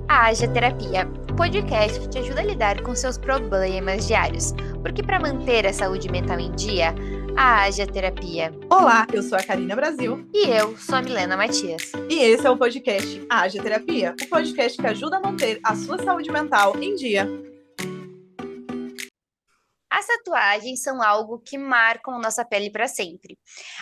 A Haja Terapia, o podcast que te ajuda a lidar com seus problemas diários. Porque para manter a saúde mental em dia, a Haja Terapia. Olá, eu sou a Karina Brasil. E eu sou a Milena Matias. E esse é o podcast Haja Terapia, o podcast que ajuda a manter a sua saúde mental em dia. As tatuagens são algo que marcam nossa pele para sempre.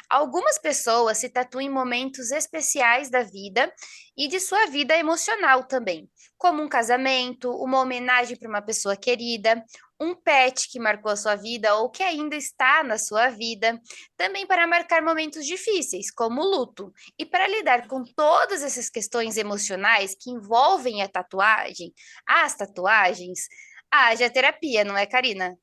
Algumas pessoas se tatuam em momentos especiais da vida e de sua vida emocional também, como um casamento, uma homenagem para uma pessoa querida, um pet que marcou a sua vida ou que ainda está na sua vida, também para marcar momentos difíceis, como o luto. E para lidar com todas essas questões emocionais que envolvem a tatuagem, as tatuagens, haja terapia, não é, Karina?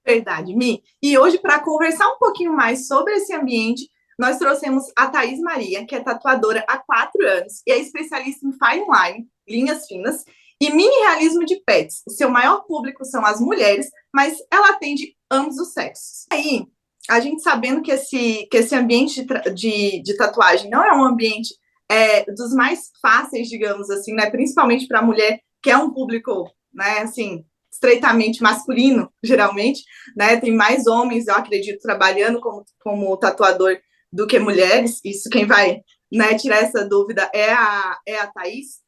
Verdade, Mi. E hoje, para conversar um pouquinho mais sobre esse ambiente, nós trouxemos a Thaís Maria, que é tatuadora há 4 anos e é especialista em fine line, linhas finas, e mini realismo de pets. O seu maior público são as mulheres, mas ela atende ambos os sexos. Aí, a gente sabendo que esse ambiente de tatuagem não é um ambiente dos mais fáceis, digamos assim, né? Principalmente para a mulher, que é um público, né, assim, estreitamente masculino, geralmente, né? Tem mais homens, eu acredito, trabalhando como tatuador do que mulheres. Isso quem vai, né, tirar essa dúvida é a Thaís.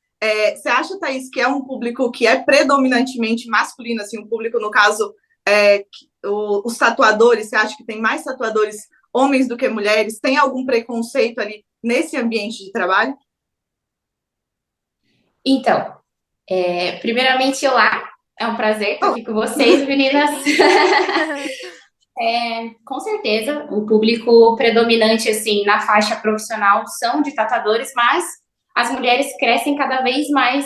Você acha, Thaís, que é um público que é predominantemente masculino, assim, um público, no caso, os tatuadores, você acha que tem mais tatuadores homens do que mulheres? Tem algum preconceito ali nesse ambiente de trabalho? Então, primeiramente, olá, é um prazer estar aqui com vocês, meninas. Com certeza, o público predominante, assim, na faixa profissional são de tatuadores, mas as mulheres crescem cada vez mais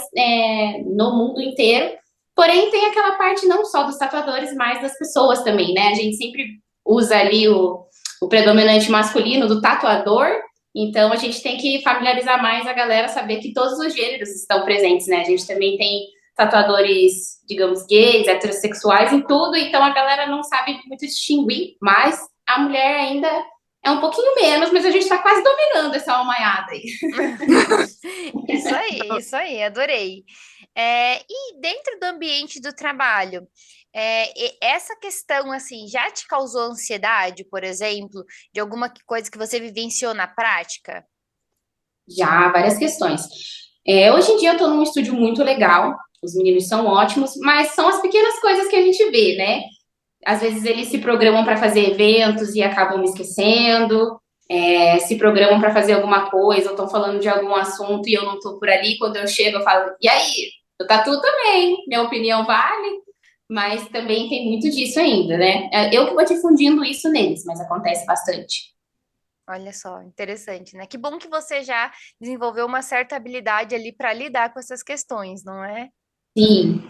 no mundo inteiro. Porém, tem aquela parte não só dos tatuadores, mas das pessoas também, né? A gente sempre usa ali o predominante masculino do tatuador, então a gente tem que familiarizar mais a galera, saber que todos os gêneros estão presentes, né? A gente também tem tatuadores, digamos, gays, heterossexuais em tudo, então a galera não sabe muito distinguir, mas a mulher ainda é um pouquinho menos, mas a gente tá quase dominando essa almaiada aí. Isso aí, adorei. E dentro do ambiente do trabalho, essa questão, assim, já te causou ansiedade, por exemplo, de alguma coisa que você vivenciou na prática? Já, várias questões. Hoje em dia eu tô num estúdio muito legal, os meninos são ótimos, mas são as pequenas coisas que a gente vê, né? Às vezes eles se programam para fazer eventos e acabam me esquecendo, se programam para fazer alguma coisa, ou estão falando de algum assunto e eu não estou por ali. Quando eu chego, eu falo, e aí? Eu tatuo também, minha opinião vale, mas também tem muito disso ainda, né? Eu que vou difundindo isso neles, mas acontece bastante. Olha só, interessante, né? Que bom que você já desenvolveu uma certa habilidade ali para lidar com essas questões, não é? Sim,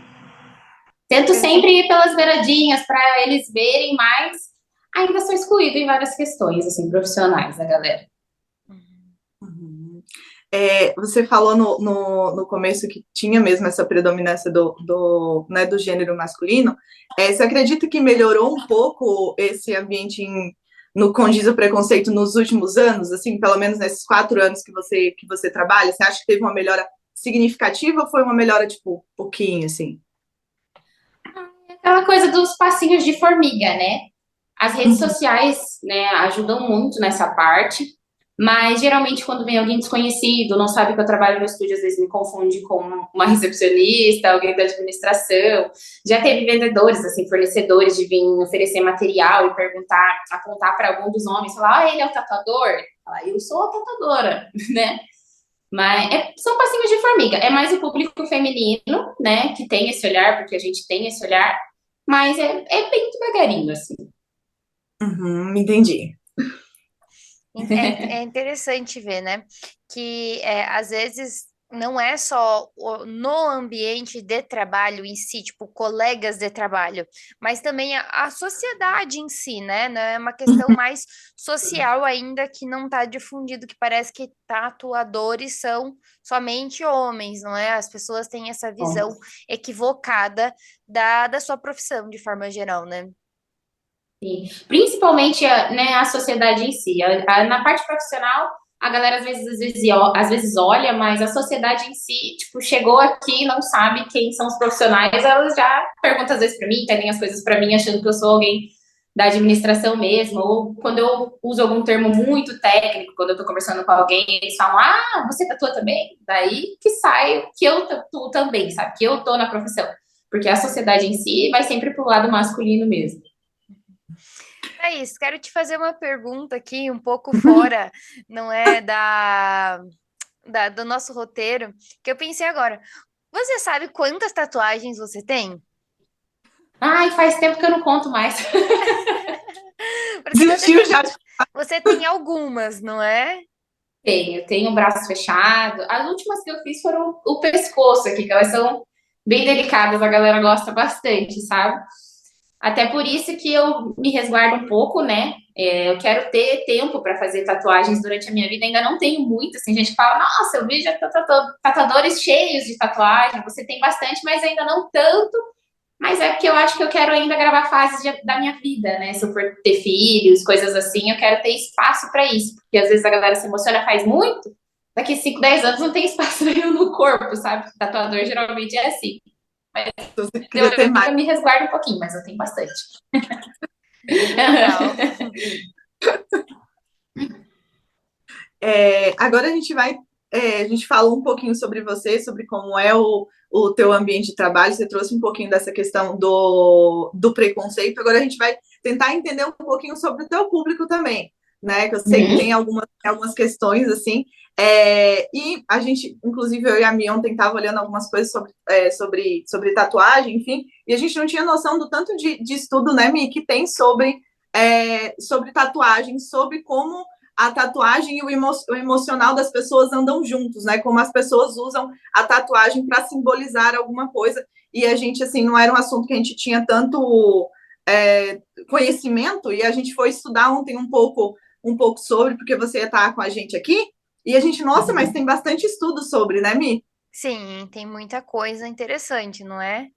tento sempre ir pelas beiradinhas para eles verem, mas ainda sou excluída em várias questões, assim, profissionais da galera. Uhum. Você falou no começo que tinha mesmo essa predominância né, do gênero masculino. Você acredita que melhorou um pouco esse ambiente no condiz o preconceito nos últimos anos, assim, pelo menos nesses 4 anos que você trabalha? Você acha que teve uma melhora significativa ou foi uma melhora, tipo, pouquinho, assim? Aquela coisa dos passinhos de formiga, né? As redes sociais, né, ajudam muito nessa parte, mas geralmente quando vem alguém desconhecido, não sabe que eu trabalho no estúdio, às vezes me confunde com uma recepcionista, alguém da administração. Já teve vendedores, assim, fornecedores de vir oferecer material e perguntar, apontar para algum dos homens, falar, ele é o tatuador? Falar, eu sou a tatuadora, né? Mas são passinhos de formiga. É mais o público feminino, né, que tem esse olhar, porque a gente tem esse olhar, mas é bem devagarinho, assim. Entendi. É interessante ver, né? Que às vezes não é só no ambiente de trabalho em si, tipo, colegas de trabalho, mas também a sociedade em si, né? Não é uma questão mais social ainda que não está difundido, que parece que tatuadores são somente homens, não é? As pessoas têm essa visão equivocada da sua profissão, de forma geral, né? Sim. Principalmente, né, a sociedade em si. Na parte profissional, a galera às vezes olha, mas a sociedade em si, tipo, chegou aqui, não sabe quem são os profissionais, elas já perguntam às vezes para mim, pedem as coisas para mim, achando que eu sou alguém da administração mesmo, ou quando eu uso algum termo muito técnico, quando eu tô conversando com alguém, eles falam, ah, você tatua também? Daí que sai que eu tatuo também, sabe? Que eu tô na profissão. Porque a sociedade em si vai sempre pro lado masculino mesmo. Thaís, quero te fazer uma pergunta aqui, um pouco fora, não é, do nosso roteiro, que eu pensei agora. Você sabe quantas tatuagens você tem? Ai, faz tempo que eu não conto mais. Porque Desistiu já. você tem algumas, não é? Tenho o braço fechado. As últimas que eu fiz foram o pescoço aqui, que elas são bem delicadas, a galera gosta bastante, sabe? Até por isso que eu me resguardo um pouco, né? Eu quero ter tempo para fazer tatuagens durante a minha vida. Ainda não tenho muitas. Tem gente que fala, nossa, eu vi já tatuadores cheios de tatuagem. Você tem bastante, mas ainda não tanto. Mas é porque eu acho que eu quero ainda gravar fases da minha vida, né? Se eu for ter filhos, coisas assim, eu quero ter espaço para isso. Porque às vezes a galera se emociona, faz muito. Daqui 5, 10 anos não tem espaço nenhum no corpo, sabe? Tatuador geralmente é assim. Mas Você eu queria ter mais. me resguardo um pouquinho, mas eu tenho bastante. Bem legal. Agora a gente falou um pouquinho sobre você, sobre como é o teu ambiente de trabalho, você trouxe um pouquinho dessa questão do preconceito, agora a gente vai tentar entender um pouquinho sobre o teu público também, né, que eu sei que tem algumas questões, assim, e a gente, inclusive eu e a Mi ontem estava olhando algumas coisas sobre tatuagem, enfim, e a gente não tinha noção do tanto de estudo, né, Mi, que tem sobre tatuagem, sobre como a tatuagem e o emocional das pessoas andam juntos, né? Como as pessoas usam a tatuagem para simbolizar alguma coisa. E a gente, assim, não era um assunto que a gente tinha tanto conhecimento, e a gente foi estudar ontem um pouco sobre, porque você ia estar com a gente aqui, e a gente, nossa, mas tem bastante estudo sobre, né, Mi? Sim, tem muita coisa interessante, não é?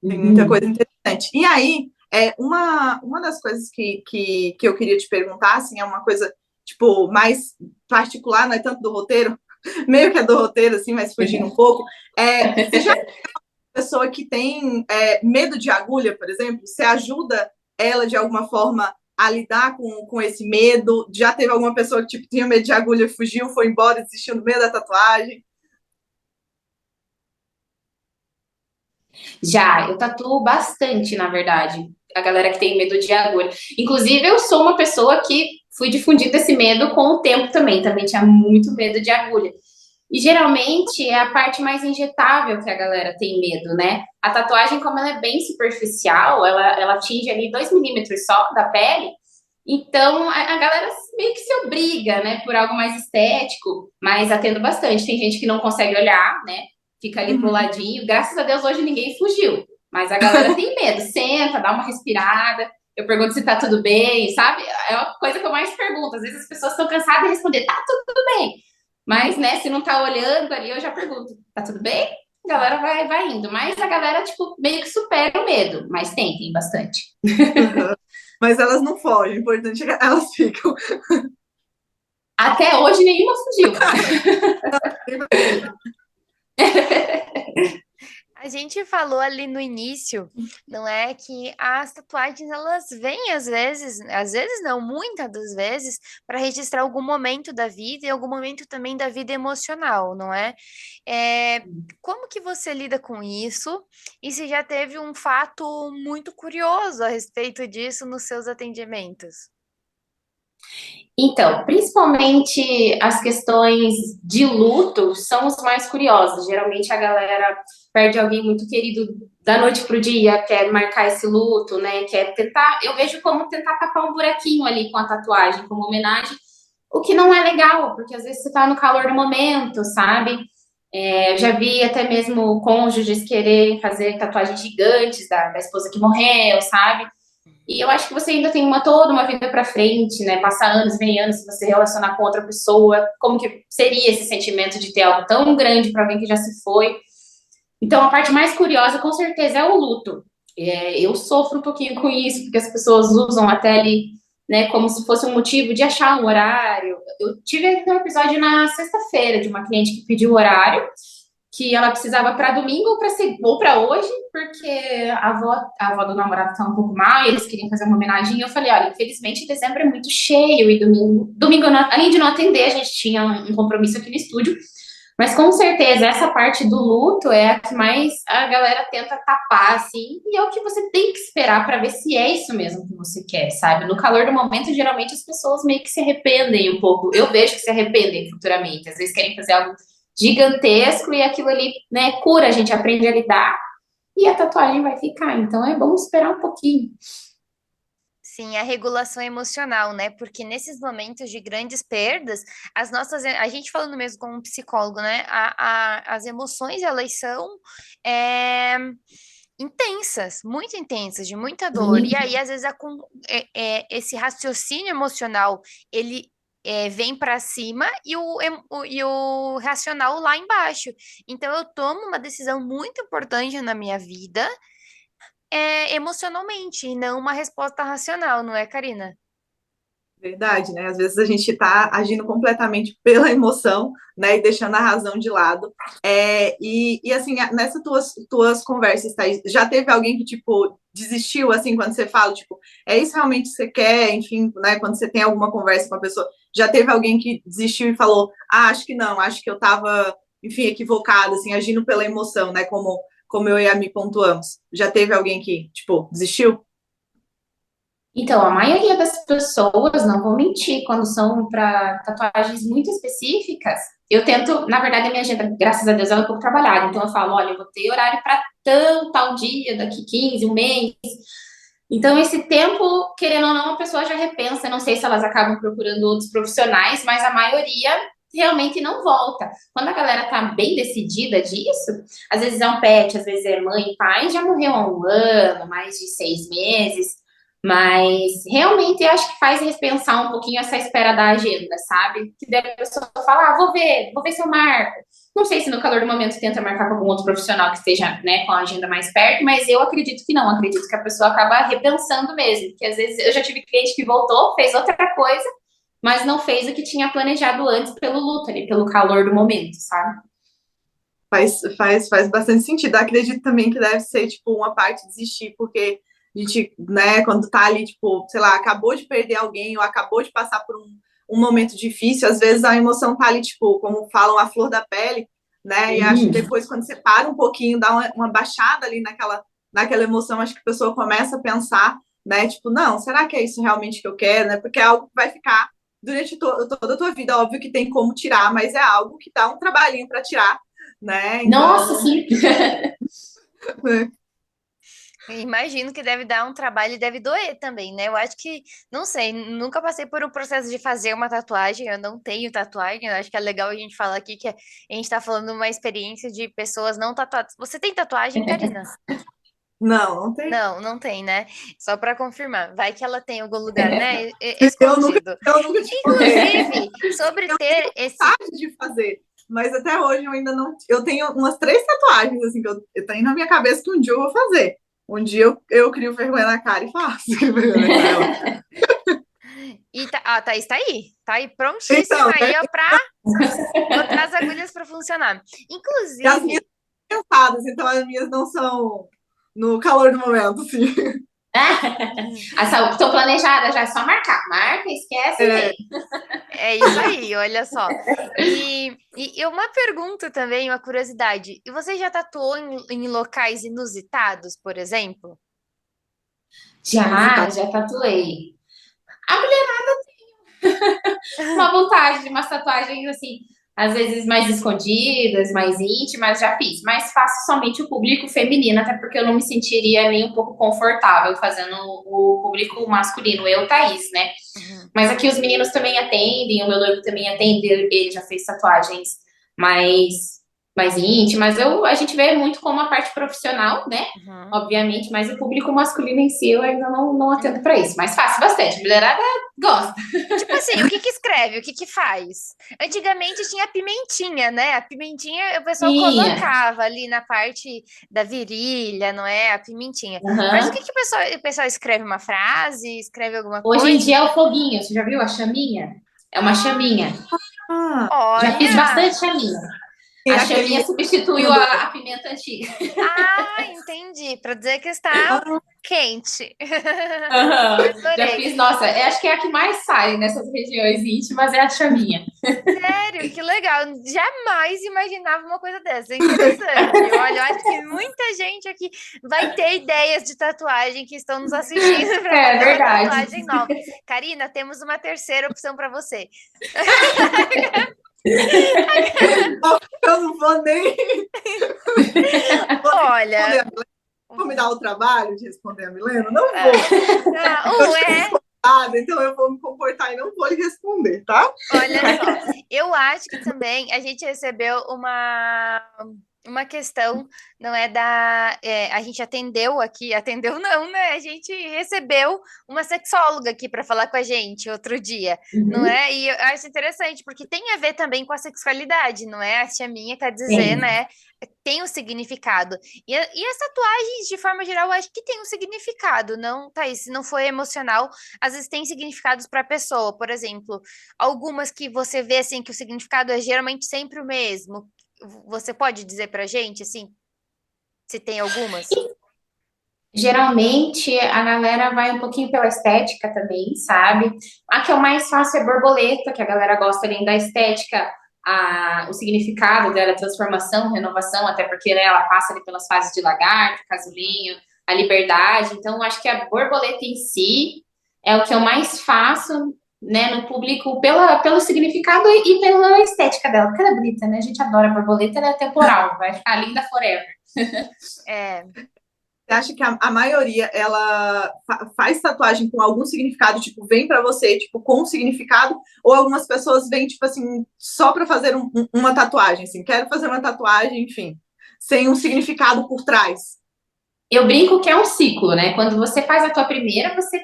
Tem muita coisa interessante. E aí, uma das coisas que eu queria te perguntar, assim, é uma coisa tipo, mais particular, não é tanto do roteiro, meio que é do roteiro, assim, mas fugindo um pouco. Você já é uma pessoa que tem medo de agulha, por exemplo? Você ajuda ela, de alguma forma, a lidar com esse medo? Já teve alguma pessoa que tipo, tinha medo de agulha, fugiu, foi embora, desistiu do medo da tatuagem? Já, eu tatuo bastante, na verdade. A galera que tem medo de agulha. Inclusive, eu sou uma pessoa que fui difundindo esse medo com o tempo também. Também tinha muito medo de agulha. E geralmente é a parte mais injetável que a galera tem medo, né? A tatuagem, como ela é bem superficial, ela atinge ali 2 milímetros só da pele. Então a galera meio que se obriga, né, por algo mais estético, mas atendo bastante. Tem gente que não consegue olhar, né? Fica ali pro ladinho. Graças a Deus hoje ninguém fugiu. Mas a galera tem medo. Senta, dá uma respirada. Eu pergunto se tá tudo bem, sabe? É uma coisa que eu mais pergunto. Às vezes as pessoas estão cansadas de responder, tá tudo bem. Mas, né, se não tá olhando ali, eu já pergunto, tá tudo bem? A galera vai indo. Mas a galera, tipo, meio que supera o medo. Mas tem bastante. Uhum. Mas elas não fogem, o importante é que elas ficam. Até hoje nenhuma fugiu. A gente falou ali no início, não é, que as tatuagens elas vêm às vezes não, muitas das vezes, para registrar algum momento da vida e algum momento também da vida emocional, não é? Como que você lida com isso? E se já teve um fato muito curioso a respeito disso nos seus atendimentos? Então, principalmente as questões de luto são os mais curiosos. Geralmente a galera perde alguém muito querido da noite pro dia, quer marcar esse luto, né? Quer tentar. Eu vejo como tentar tapar um buraquinho ali com a tatuagem, como homenagem, o que não é legal, porque às vezes você tá no calor do momento, sabe? Eu já vi até mesmo cônjuges quererem fazer tatuagens gigantes da esposa que morreu, sabe? E eu acho que você ainda tem toda uma vida para frente, né? Passa anos, vem anos, se você relacionar com outra pessoa, como que seria esse sentimento de ter algo tão grande para alguém que já se foi? Então, a parte mais curiosa, com certeza, é o luto. Eu sofro um pouquinho com isso, porque as pessoas usam até ali, né, como se fosse um motivo de achar um horário. Eu tive um episódio na sexta-feira de uma cliente que pediu horário, que ela precisava para domingo ou para hoje, porque a avó do namorado estava um pouco mal e eles queriam fazer uma homenagem. E eu falei, olha, infelizmente dezembro é muito cheio e domingo além de não atender, a gente tinha um compromisso aqui no estúdio. Mas com certeza essa parte do luto é a que mais a galera tenta tapar, assim, e é o que você tem que esperar para ver se é isso mesmo que você quer, sabe? No calor do momento, geralmente as pessoas meio que se arrependem um pouco. Eu vejo que se arrependem futuramente, às vezes querem fazer algo gigantesco e aquilo ali, né, cura, a gente aprende a lidar e a tatuagem vai ficar. Então é bom esperar um pouquinho. Sim, a regulação emocional, né? Porque nesses momentos de grandes perdas, a gente falando mesmo como um psicólogo, né? As emoções, elas são é, intensas, muito intensas, de muita dor. E aí, às vezes, esse raciocínio emocional, ele vem para cima e o racional lá embaixo. Então, eu tomo uma decisão muito importante na minha vida emocionalmente, e não uma resposta racional, não é, Karina? Verdade, né? Às vezes a gente está agindo completamente pela emoção, né? E deixando a razão de lado. E assim, nessas tuas conversas, Thaís, já teve alguém que, tipo, desistiu, assim, quando você fala, tipo, é isso realmente que você quer? Enfim, né? Quando você tem alguma conversa com a pessoa, já teve alguém que desistiu e falou, acho que não, acho que eu estava, enfim, equivocada, assim, agindo pela emoção, né? Como eu e a Mi pontuamos. Já teve alguém que, tipo, desistiu? Então, a maioria das pessoas, não vou mentir, quando são para tatuagens muito específicas, eu tento, na verdade, a minha agenda, graças a Deus, ela é um pouco trabalhada. Então, eu falo, olha, eu vou ter horário para tal dia, daqui 15, um mês. Então, esse tempo, querendo ou não, a pessoa já repensa. Não sei se elas acabam procurando outros profissionais, mas a maioria realmente não volta. Quando a galera tá bem decidida disso, às vezes é um pet, às vezes é mãe, pai, já morreu há um ano, mais de 6 meses. Mas realmente eu acho que faz repensar um pouquinho essa espera da agenda, sabe? Que daí a pessoa fala, vou ver se eu marco. Não sei se no calor do momento tenta marcar com algum outro profissional que esteja, né, com a agenda mais perto, mas eu acredito que não, acredito que a pessoa acaba repensando mesmo, porque às vezes eu já tive cliente que voltou, fez outra coisa, mas não fez o que tinha planejado antes pelo luto ali, pelo calor do momento, sabe? Faz bastante sentido. Eu acredito também que deve ser, tipo, uma parte desistir, porque a gente, né, quando tá ali, tipo, sei lá, acabou de perder alguém ou acabou de passar por um momento difícil, às vezes a emoção tá ali, tipo, como falam, a flor da pele, né? E acho que depois, quando você para um pouquinho, dá uma baixada ali naquela emoção, acho que a pessoa começa a pensar, né? Tipo, não, será que é isso realmente que eu quero, né? Porque é algo que vai ficar durante toda a tua vida. Óbvio que tem como tirar, mas é algo que dá um trabalhinho para tirar, né? Nossa, Então, sim. Eu imagino que deve dar um trabalho e deve doer também, né? Eu acho que, não sei, nunca passei por um processo de fazer uma tatuagem, eu não tenho tatuagem, eu acho que é legal a gente falar aqui que a gente tá falando uma experiência de pessoas não tatuadas. Você tem tatuagem, Karina? não tem. Não, não tem, né? Só pra confirmar. Vai que ela tem em algum lugar, né? Eu nunca, Escondido. eu nunca te contei. Inclusive, sobre ter esse. Vontade de fazer, mas até hoje eu ainda não. Eu tenho umas 3 tatuagens, assim, que eu tenho na minha cabeça que um dia eu vou fazer. Um dia eu crio vergonha na cara e faço. E a Thaís tá aí Então, prontíssima aí, ó, pra botar as agulhas pra funcionar. e as minhas Inclusive, são pensadas, então as minhas não são no calor do momento, assim. Estou planejada já, é só marcar. Marca, esquece e É, vem. é isso aí, olha só. E uma pergunta também, uma curiosidade. E você já tatuou em locais inusitados, por exemplo? Já tatuei. A uma vontade de umas tatuagens assim, às vezes mais escondidas, mais íntimas, já fiz, mas faço somente o público feminino, até porque eu não me sentiria nem um pouco confortável fazendo o público masculino, eu, Thaís, né? Uhum, Mas aqui os meninos também atendem, o meu noivo também atende, ele já fez tatuagens mais, mais íntimas. A gente vê muito como a parte profissional, né? uhum. Obviamente, mas o público masculino em si eu ainda não atendo para isso, mas faço bastante. Mulherada gosta. Tipo assim, o que que escreve? O que que faz? Antigamente tinha a pimentinha, né? A pimentinha o pessoal Tinha. colocava ali na parte da virilha, não é? A pimentinha. Mas o que Aham. que o pessoal escreve uma frase? Escreve alguma Hoje em coisa? dia é o foguinho. Você já viu a chaminha? É uma chaminha. Ah, Já fiz Olha! bastante chaminha. tem A chaminha aquele substituiu a pimenta antiga. Ah, entendi. Para dizer que está ah, quente. Aham. Já Adorei. fiz, nossa, acho que é a que mais sai nessas regiões íntimas é a chaminha. Sério, que legal. Jamais imaginava uma coisa dessa. Interessante. Olha, eu acho que muita gente aqui vai ter ideias de tatuagem que estão nos assistindo para É fazer uma verdade. tatuagem nova. Karina, temos uma terceira opção para você. eu não vou nem Olha, responder. Vou me dar o trabalho de responder a Milena? Não vou. ah, Eu já é. sou convidada, então eu vou me comportar e não vou lhe responder, tá? Olha só, eu acho que também a gente recebeu uma questão, não é a gente atendeu aqui, atendeu não, né? A gente recebeu uma sexóloga aqui para falar com a gente outro dia, não Uhum. é? E eu acho interessante, porque tem a ver também com a sexualidade, não é? A tia minha quer dizer, Tem. né? Tem um significado. E as tatuagens, de forma geral, eu acho que tem um significado, não, Thaís? Se não for emocional, às vezes tem significados para a pessoa. Por exemplo, algumas que você vê assim que o significado é geralmente sempre o mesmo. Você pode dizer pra gente assim, se tem algumas? Geralmente a galera vai um pouquinho pela estética também, sabe? A que é o mais fácil é borboleta, que a galera gosta além da estética, o significado dela, a transformação, renovação, até porque né, ela passa ali pelas fases de lagarto, casulinho, a liberdade. Então, acho que a borboleta em si é o que eu mais faço, né, no público pelo significado e pela estética dela, porque ela é bonita, né? A gente adora a borboleta, ela é temporal, vai ficar linda forever. É, Você acha que a maioria ela faz tatuagem com algum significado, tipo, vem pra você, tipo, com um significado, ou algumas pessoas vêm, tipo assim, só pra fazer uma tatuagem, assim, quero fazer uma tatuagem, enfim, sem um significado por trás. Eu brinco que é um ciclo, né? Quando você faz a tua primeira, você,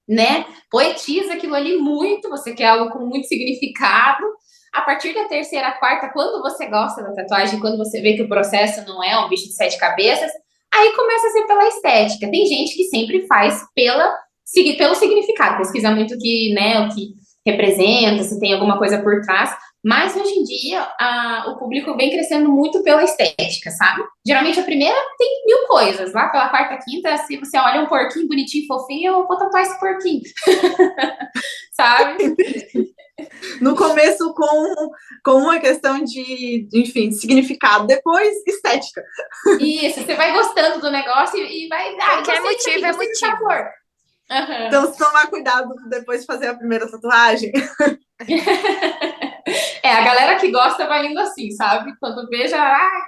né, poetiza aquilo ali muito, você quer algo com muito significado. A partir da terceira, quarta, quando você gosta da tatuagem, quando você vê que o processo não é um bicho de sete cabeças, aí começa a ser pela estética. Tem gente que sempre faz pelo significado, pesquisa muito né, o que representa, se tem alguma coisa por trás. Mas hoje em dia o público vem crescendo muito pela estética, sabe? Geralmente a primeira tem mil coisas. Lá pela quarta, quinta, se você olha um porquinho bonitinho, fofinho, eu vou tatuar esse porquinho. Sabe? No começo com uma questão enfim, significado, depois estética. Isso, você vai gostando do negócio e vai. Ah, qualquer gostei disso aqui, motivo é gostei dessa motivo. cor. Uhum. Então, se tomar cuidado depois de fazer a primeira tatuagem. É, a galera que gosta vai indo assim, sabe? Quando veja,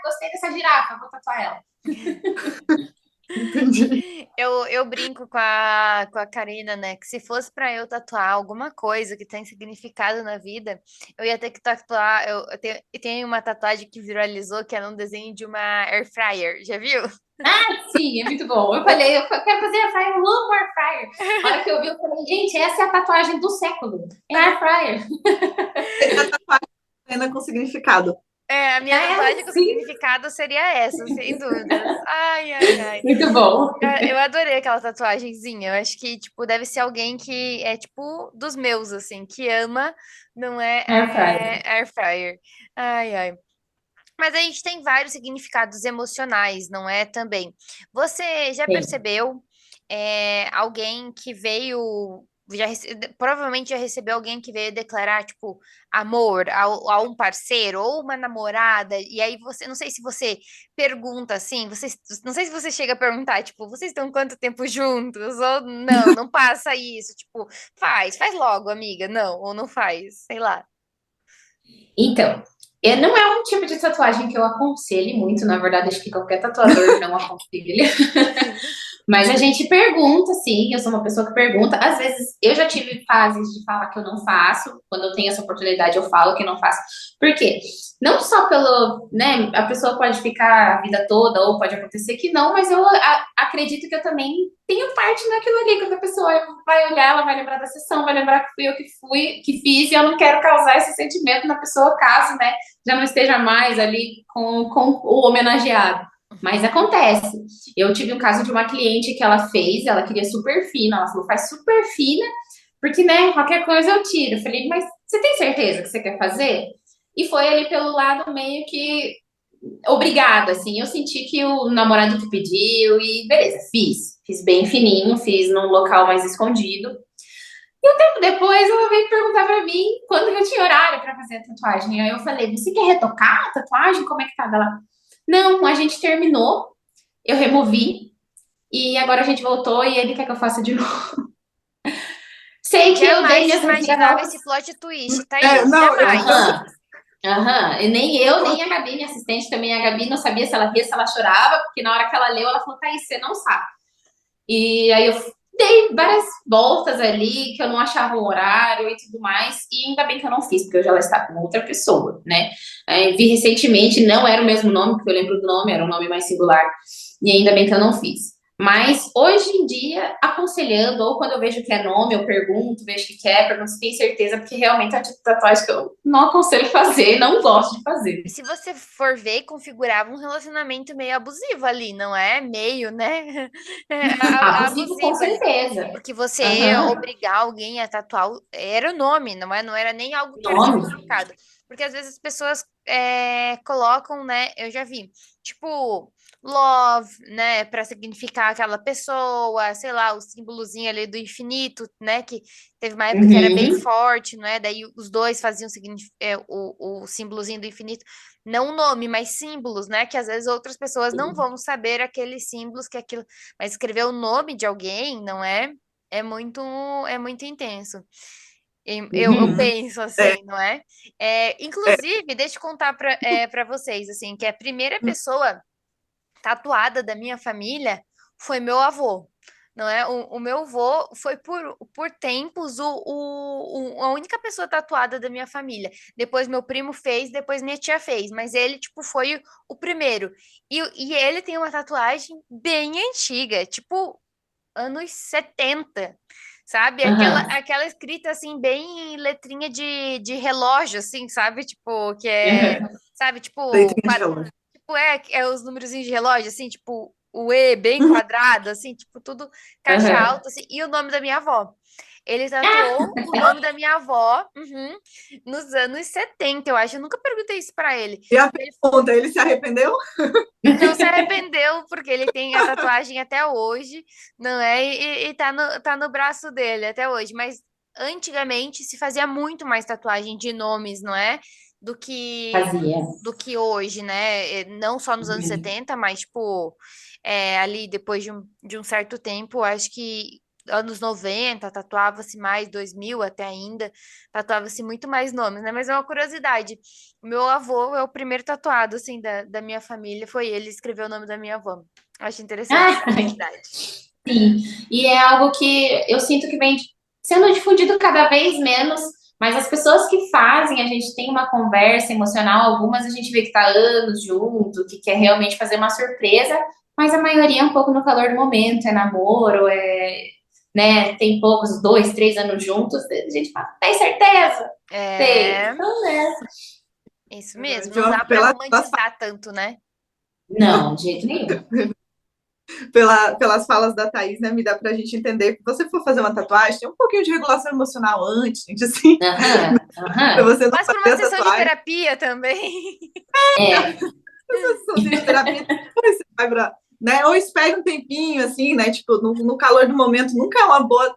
gostei dessa girafa, vou tatuar ela. Entendi. Eu brinco com a Karina, né? Que se fosse pra eu tatuar alguma coisa que tem significado na vida, eu ia ter que tatuar. Eu tenho uma tatuagem que viralizou, que era um desenho de uma air fryer, já viu? Sim, é muito bom. Eu falei, eu quero fazer air fryer, eu amo air fryer. A hora que eu vi, eu falei, gente, essa é a tatuagem do século. É air fryer. Seria a tatuagem plena com significado. É, a minha tatuagem com Sim. significado seria essa, sem dúvidas. Ai, ai, ai. Muito bom. Eu adorei aquela tatuagenzinha. Eu acho que, tipo, deve ser alguém que é, tipo, dos meus, assim, que ama, não é, Air fryer. air fryer. Ai, ai. Mas a gente tem vários significados emocionais, não é? Também. Você já Tem. percebeu alguém que veio. Provavelmente já recebeu alguém que veio declarar, tipo, amor a um parceiro ou uma namorada, e aí você, não sei se você pergunta assim, não sei se você chega a perguntar, tipo, vocês estão quanto tempo juntos? Ou não, não passa isso, tipo, faz logo, amiga, não, ou não faz, sei lá. Então, não é um tipo de tatuagem que eu aconselho muito, na verdade, acho que qualquer tatuador não aconselha. Mas a gente pergunta, sim, eu sou uma pessoa que pergunta. Às vezes, eu já tive fases de falar que eu não faço. Quando eu tenho essa oportunidade, eu falo que não faço. Por quê? Não só pelo, né, a pessoa pode ficar a vida toda, ou pode acontecer que não, mas eu acredito que eu também tenho parte naquilo ali. Quando a pessoa vai olhar, ela vai lembrar da sessão, vai lembrar que fui eu que fui, que fiz, e eu não quero causar esse sentimento na pessoa, caso, né, já não esteja mais ali com o homenageado. Mas acontece. Eu tive um caso de uma cliente que ela fez, ela queria super fina, ela falou, faz super fina, porque, né, qualquer coisa eu tiro. Eu falei, mas você tem certeza que você quer fazer? E foi ali pelo lado meio que obrigado, assim. Eu senti que o namorado que pediu e beleza, fiz. Fiz bem fininho, fiz num local mais escondido. E um tempo depois ela veio perguntar pra mim quando eu tinha horário pra fazer a tatuagem. Aí eu falei, você quer retocar a tatuagem? Como é que tá? Ela, não, a gente terminou, eu removi e agora a gente voltou e ele quer que eu faça de novo. Sei que eu dei Jamais minhas imaginava reviravoltas. esse plot twist, Thaís. Não, Jamais. Aham, aham. E nem eu, nem a Gabi, minha assistente também. A Gabi não sabia se ela ria, se ela chorava, porque na hora que ela leu, ela falou, Thaís, você não sabe. E aí eu dei várias voltas ali, que eu não achava o horário e tudo mais, e ainda bem que eu não fiz, porque eu já estava com outra pessoa, né? Vi recentemente, não era o mesmo nome, porque eu lembro do nome, era um nome mais singular, e ainda bem que eu não fiz. Mas hoje em dia, aconselhando, ou quando eu vejo que é nome, eu pergunto, vejo que quer, pergunto se tem certeza, porque realmente é um tipo de tatuagem que eu não aconselho fazer, não gosto de fazer. E se você for ver, configurava um relacionamento meio abusivo ali, não é? Meio, né? Abusivo, com Abusivo ali. certeza. Porque você Aham, obrigar alguém a tatuar era o nome, não é? Não era nem algo que era nome. significado. Porque às vezes as pessoas colocam, né? Eu já vi, tipo, love, né? Pra significar aquela pessoa, sei lá, o símbolozinho ali do infinito, né? Que teve uma época que era bem Uhum. forte, não é? Daí os dois faziam o símbolozinho do infinito. Não o nome, mas símbolos, né? Que às vezes outras pessoas não vão saber aqueles símbolos que aquilo. Mas escrever o nome de alguém, não é? É muito intenso. Eu Uhum. penso é, assim, não é? é. Inclusive, deixa eu contar para vocês, assim, que a primeira pessoa tatuada da minha família foi meu avô. Não é? O meu avô foi por tempos a única pessoa tatuada da minha família. Depois meu primo fez, depois minha tia fez, mas ele, tipo, foi o primeiro. E ele tem uma tatuagem bem antiga, tipo, anos 70, sabe? Aham. Aquela escrita, assim, bem letrinha de relógio, assim, sabe? Tipo, que é, Aham. sabe? Tipo, Leitinho de relógio. tipo, é os númerozinhos de relógio, assim, tipo, o E bem Uhum. quadrado, assim, tipo, tudo caixa Aham. alta, assim, e o nome da minha avó. Ele Ah, tatuou o nome da minha avó, nos anos 70, eu acho. Eu nunca perguntei isso pra ele. E a Ele pergunta, ele se arrependeu? não se arrependeu, porque ele tem a tatuagem até hoje, não é? E tá no braço dele até hoje. Mas antigamente se fazia muito mais tatuagem de nomes, não é? Do que fazia. do que hoje, né? Não só nos anos Uhum. 70, mas, tipo, ali depois de um certo tempo, acho que anos 90 tatuava-se mais, 2000 até ainda, tatuava-se muito mais nomes, né? Mas é uma curiosidade. O meu avô é o primeiro tatuado, assim, da minha família, foi ele escreveu o nome da minha avó. Acho interessante essa Ah, curiosidade. sim. E é algo que eu sinto que vem sendo difundido cada vez menos, mas as pessoas que fazem, a gente tem uma conversa emocional, algumas a gente vê que tá anos junto, que quer realmente fazer uma surpresa, mas a maioria é um pouco no calor do momento, é namoro, né, tem poucos, 2, 3 anos juntos, a gente fala, tem certeza? Tem. É, Então, né? isso mesmo. Não João, dá para romantizar tanto, né? Não, de jeito nenhum. pelas falas da Thaís, né, me dá pra gente entender que se você for fazer uma tatuagem, tem um pouquinho de regulação emocional antes, gente, assim, Aham, pra aham. você não Mas por uma fazer a sessão de tatuagem, terapia também. É. fazer a terapia, depois você vai pra, né, ou espere um tempinho, assim, né, tipo, no calor do momento, nunca é uma boa,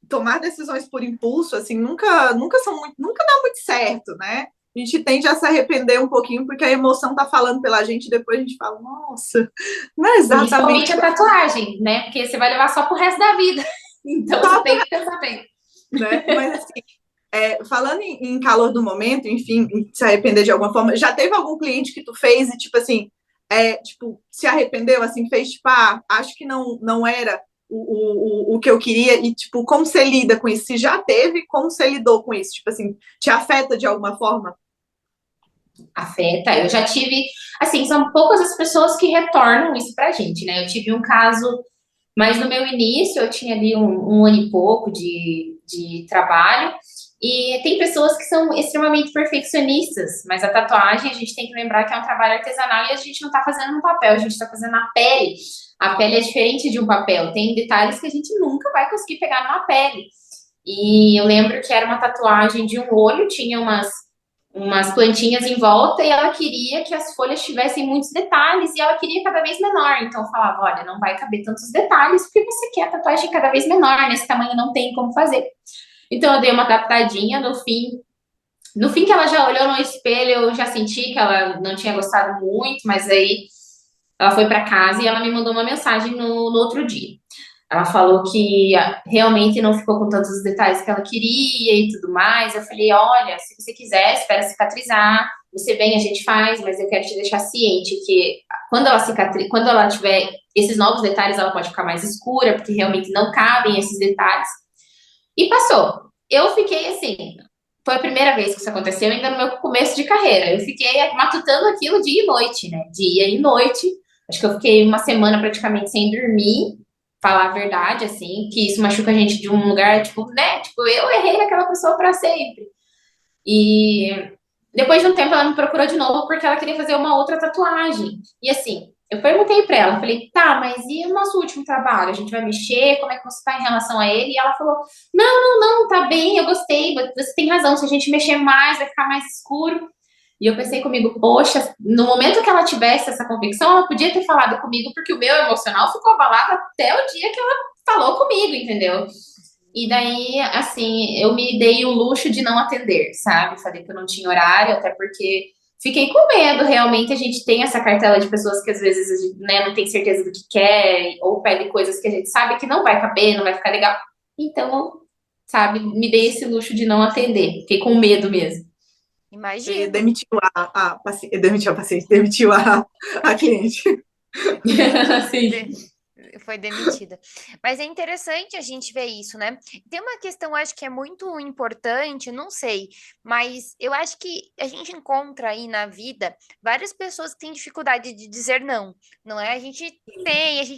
tomar decisões por impulso, assim, nunca dá muito certo, né, a gente tende a se arrepender um pouquinho, porque a emoção tá falando pela gente, e depois a gente fala, nossa, não é exatamente Principalmente a tatuagem, né? Porque você vai levar só pro resto da vida. Então você tem que pensar bem. né? Mas assim, falando em calor do momento, enfim, em se arrepender de alguma forma, já teve algum cliente que tu fez e tipo assim, tipo, se arrependeu, assim, fez, tipo, acho que não era o que eu queria, e, tipo, como você lida com isso? Se já teve, como você lidou com isso? Tipo assim, te afeta de alguma forma? Afeta. Eu já tive, assim, são poucas as pessoas que retornam isso pra gente, né? Eu tive um caso, mas no meu início eu tinha ali um ano e pouco de trabalho, e tem pessoas que são extremamente perfeccionistas, mas a tatuagem a gente tem que lembrar que é um trabalho artesanal e a gente não tá fazendo no papel, a gente tá fazendo na pele. A pele é diferente de um papel, tem detalhes que a gente nunca vai conseguir pegar numa pele. E eu lembro que era uma tatuagem de um olho, tinha umas plantinhas em volta e ela queria que as folhas tivessem muitos detalhes e ela queria cada vez menor. Então eu falava, olha, não vai caber tantos detalhes porque você quer a tatuagem cada vez menor, nesse tamanho não tem como fazer. Então eu dei uma adaptadinha no fim. No fim que ela já olhou no espelho, eu já senti que ela não tinha gostado muito, mas aí ela foi para casa e ela me mandou uma mensagem no outro dia. Ela falou que realmente não ficou com tantos detalhes que ela queria e tudo mais. Eu falei: olha, se você quiser, espera cicatrizar. Você vem, a gente faz, mas eu quero te deixar ciente que quando ela tiver esses novos detalhes, ela pode ficar mais escura, porque realmente não cabem esses detalhes. E passou. Eu fiquei assim. Foi a primeira vez que isso aconteceu, ainda no meu começo de carreira. Eu fiquei matutando aquilo dia e noite, né? Dia e noite. Acho que eu fiquei uma semana praticamente sem dormir, falar a verdade, assim, que isso machuca a gente de um lugar, tipo, né? Tipo, eu errei naquela pessoa para sempre. E depois de um tempo ela me procurou de novo porque ela queria fazer uma outra tatuagem. E assim, eu perguntei para ela, falei, tá, mas e o nosso último trabalho? A gente vai mexer? Como é que você tá em relação a ele? E ela falou, não, tá bem, eu gostei, você tem razão, se a gente mexer mais, vai ficar mais escuro. E eu pensei comigo, poxa, no momento que ela tivesse essa convicção, ela podia ter falado comigo, porque o meu emocional ficou abalado até o dia que ela falou comigo, entendeu? E daí, assim, eu me dei o luxo de não atender, sabe? Falei que eu não tinha horário, até porque fiquei com medo. Realmente, a gente tem essa cartela de pessoas que às vezes a gente, né, não tem certeza do que quer, ou pede coisas que a gente sabe que não vai caber, não vai ficar legal. Então, sabe, me dei esse luxo de não atender. Fiquei com medo mesmo. Você Imagino. demitiu demitiu a paciente, demitiu a cliente. Sim. De- Foi demitida. Mas é interessante a gente ver isso, né? Tem uma questão, acho que é muito importante, não sei, mas eu acho que a gente encontra aí na vida várias pessoas que têm dificuldade de dizer não, não é? A gente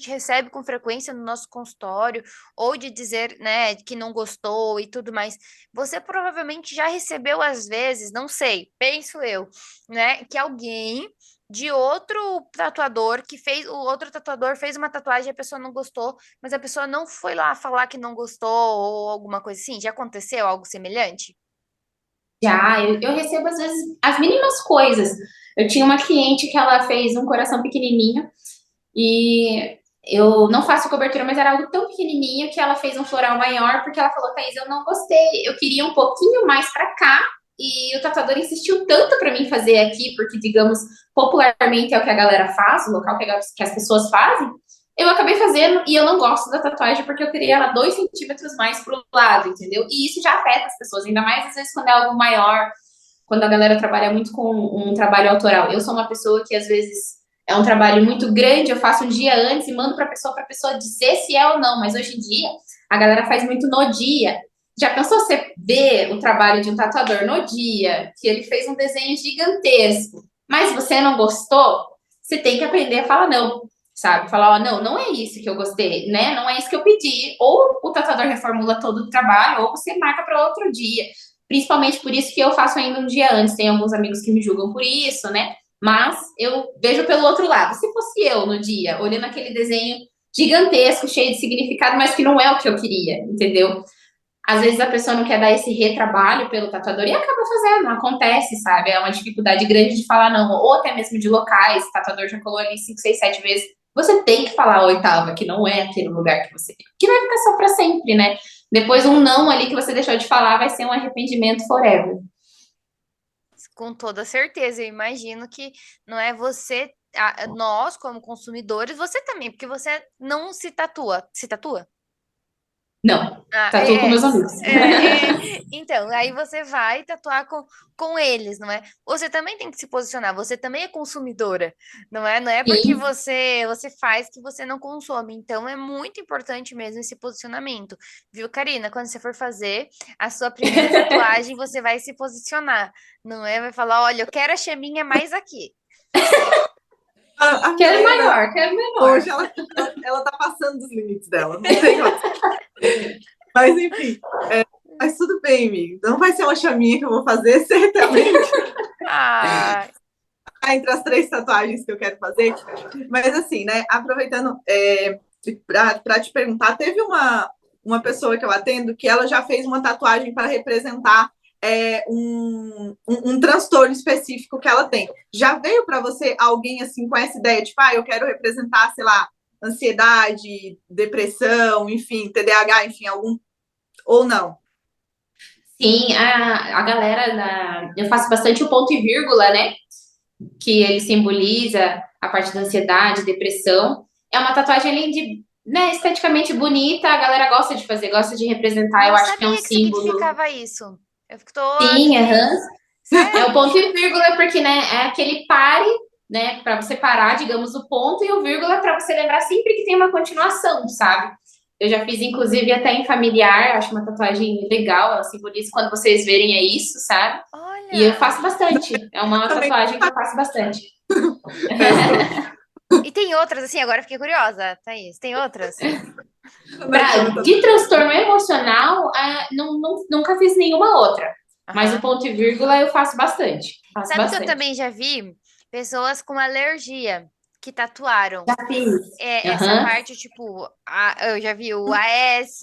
recebe com frequência no nosso consultório, ou de dizer, né, que não gostou e tudo mais. Você provavelmente já recebeu, às vezes, não sei, penso eu, né, que alguém de outro tatuador o outro tatuador fez uma tatuagem e a pessoa não gostou, mas a pessoa não foi lá falar que não gostou ou alguma coisa assim. Já aconteceu algo semelhante? Já, eu recebo às vezes as mínimas coisas. Eu tinha uma cliente que ela fez um coração pequenininho e eu não faço cobertura, mas era algo tão pequenininho que ela fez um floral maior porque ela falou, Thaís, eu não gostei, eu queria um pouquinho mais pra cá e o tatuador insistiu tanto pra mim fazer aqui, porque digamos, popularmente é o que a galera faz, o local que as pessoas fazem. Eu acabei fazendo e eu não gosto da tatuagem porque eu queria ela 2 centímetros mais pro lado, entendeu? E isso já afeta as pessoas, ainda mais às vezes quando é algo maior, quando a galera trabalha muito com um trabalho autoral. Eu sou uma pessoa que às vezes é um trabalho muito grande, eu faço um dia antes e mando para a pessoa dizer se é ou não, mas hoje em dia a galera faz muito no dia. Já pensou você ver o trabalho de um tatuador no dia, que ele fez um desenho gigantesco, mas você não gostou? Você tem que aprender a falar não, sabe? Falar, ó, não é isso que eu gostei, né? Não é isso que eu pedi. Ou o tatuador reformula todo o trabalho, ou você marca para outro dia. Principalmente por isso que eu faço ainda um dia antes. Tem alguns amigos que me julgam por isso, né? Mas eu vejo pelo outro lado. Se fosse eu no dia, olhando aquele desenho gigantesco, cheio de significado, mas que não é o que eu queria, entendeu? Às vezes a pessoa não quer dar esse retrabalho pelo tatuador e acaba fazendo, acontece, sabe? É uma dificuldade grande de falar não, ou até mesmo de locais, o tatuador já colou ali 5, 6, 7 vezes. Você tem que falar a oitava, que não é aquele lugar que você quer. Que vai ficar só pra sempre, né? Depois um não ali que você deixou de falar vai ser um arrependimento forever. Com toda certeza, eu imagino que não é você, nós como consumidores, você também, porque você não se tatua. Se tatua? Não, Ah, tatuo com meus amigos. Então, aí você vai tatuar com eles, não é? Você também tem que se posicionar, você também é consumidora, não é? Não é porque Sim. você faz que você não consome. Então, é muito importante mesmo esse posicionamento, viu, Karina? Quando você for fazer a sua primeira tatuagem, você vai se posicionar, não é? Vai falar, olha, eu quero a chaminha mais aqui. A Quero Milena, maior, quero menor. hoje, ela tá passando dos limites dela, não tem mais. Mas, enfim, mas tudo bem, amigo. Não vai ser uma chaminha que eu vou fazer, certamente, Ah, entre as 3 tatuagens que eu quero fazer. Mas, assim, né, aproveitando para te perguntar, teve uma pessoa que eu atendo que ela já fez uma tatuagem para representar um transtorno específico que ela tem. Já veio para você alguém assim com essa ideia, tipo, eu quero representar, sei lá, ansiedade, depressão, enfim, TDAH, enfim, algum ou não? Sim, a galera, eu faço bastante o ponto e vírgula, né? Que ele simboliza a parte da ansiedade, depressão. É uma tatuagem além de, né, esteticamente bonita, a galera gosta de fazer, gosta de representar. Eu não acho que é um sabia que símbolo. significava isso. Eu tô Sim, aqui. aham. É o Sério? ponto e vírgula, porque, né, é aquele pare, né, para você parar, digamos, o ponto, e o vírgula para você lembrar sempre que tem uma continuação, sabe? Eu já fiz, inclusive, até em familiar, acho uma tatuagem legal, ela simboliza quando vocês verem é isso, sabe? E eu Olha. faço bastante, é uma Também tatuagem que eu faço bastante. essa E tem outras, assim, agora eu fiquei curiosa, Thaís. Tem outras? De transtorno emocional, nunca fiz nenhuma outra. Mas o Aham. ponto e vírgula eu faço bastante. Faço Sabe que eu bastante. também já vi pessoas com alergia que tatuaram. Já fiz. Essa Aham. parte, tipo, eu já vi o AS,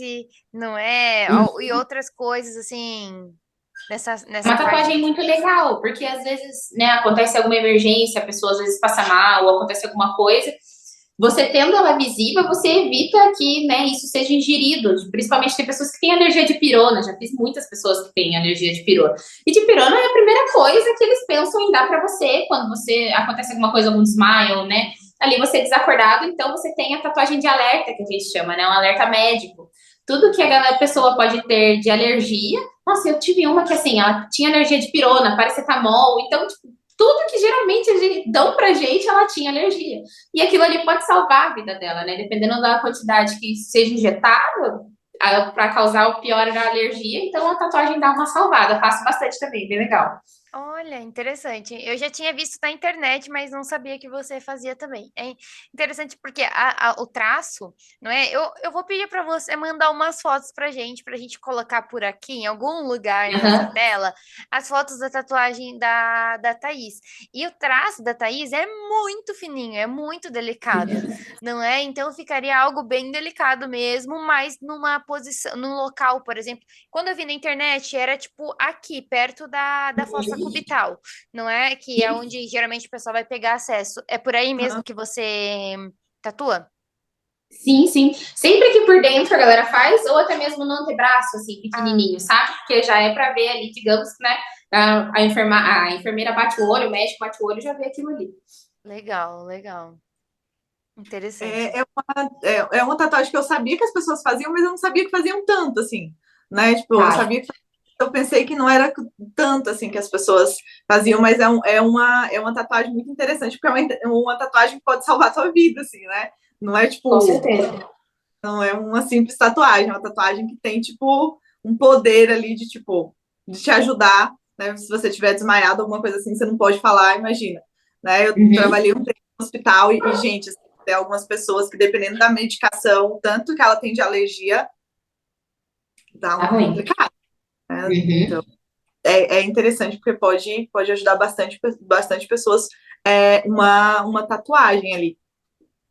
não é? E outras coisas, assim, nessa Uma parte. tatuagem muito legal, porque às vezes, né, acontece alguma emergência, a pessoa às vezes passa mal, ou acontece alguma coisa. Você tendo ela visível, você evita que, né, isso seja ingerido. Principalmente tem pessoas que têm alergia de pirona. Já fiz muitas pessoas que têm alergia de pirona. E de pirona é a primeira coisa que eles pensam em dar para você quando você acontece alguma coisa, algum desmaio, né? Ali você é desacordado, então você tem a tatuagem de alerta que a gente chama, né? Um alerta médico. Tudo que a pessoa pode ter de alergia. Nossa, eu tive uma que assim, ela tinha alergia de pirona, paracetamol, então tipo, tudo que geralmente a gente dão pra gente, ela tinha alergia. E aquilo ali pode salvar a vida dela, né? Dependendo da quantidade que seja injetada, para causar o pior da alergia, então a tatuagem dá uma salvada. Faço bastante também, bem legal. Olha, interessante. Eu já tinha visto na internet, mas não sabia que você fazia também. É interessante porque o traço, não é? Eu vou pedir para você mandar umas fotos para a gente colocar por aqui, em algum lugar nessa Uhum. tela, as fotos da tatuagem da Thaís. E o traço da Thaís é muito fininho, é muito delicado, não é? Então ficaria algo bem delicado mesmo, mas numa posição, num local, por exemplo. Quando eu vi na internet, era tipo aqui, perto da fossa cubital, não é? Que é onde geralmente o pessoal vai pegar acesso. É por aí mesmo que você tatua? Sim, sim. Sempre que por dentro a galera faz, ou até mesmo no antebraço, assim, Ah, pequenininho, sabe? Porque já é para ver ali, digamos, né? A enfermeira bate o olho, o médico bate o olho, já vê aquilo ali. legal, legal. Interessante. é uma tatuagem que eu sabia que as pessoas faziam, mas eu não sabia que faziam tanto, assim, né? Tipo, eu Faz. sabia que eu pensei que não era tanto assim que as pessoas faziam, mas é uma tatuagem muito interessante, porque é uma tatuagem que pode salvar a tua vida, assim, né? Não é Com tipo, certeza. não é uma simples tatuagem, é uma tatuagem que tem, tipo, um poder ali de, tipo, de te ajudar, né? Se você tiver desmaiado, alguma coisa assim, você não pode falar, imagina, né? Eu Uhum. trabalhei um tempo no hospital gente, assim, tem algumas pessoas que, dependendo da medicação, tanto que ela tem de alergia, dá Tá uma ruim. complicada, né? Então, Uhum. é interessante porque pode ajudar bastante pessoas uma tatuagem ali.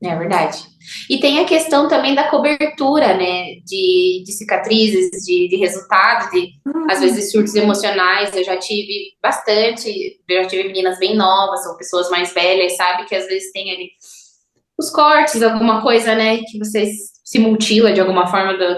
É verdade. E tem a questão também da cobertura, né? De cicatrizes, de resultados, de às vezes surtos emocionais. Eu já tive bastante, eu já tive meninas bem novas ou pessoas mais velhas, sabe? Que às vezes tem ali os cortes, alguma coisa, né? Que você se mutila de alguma forma da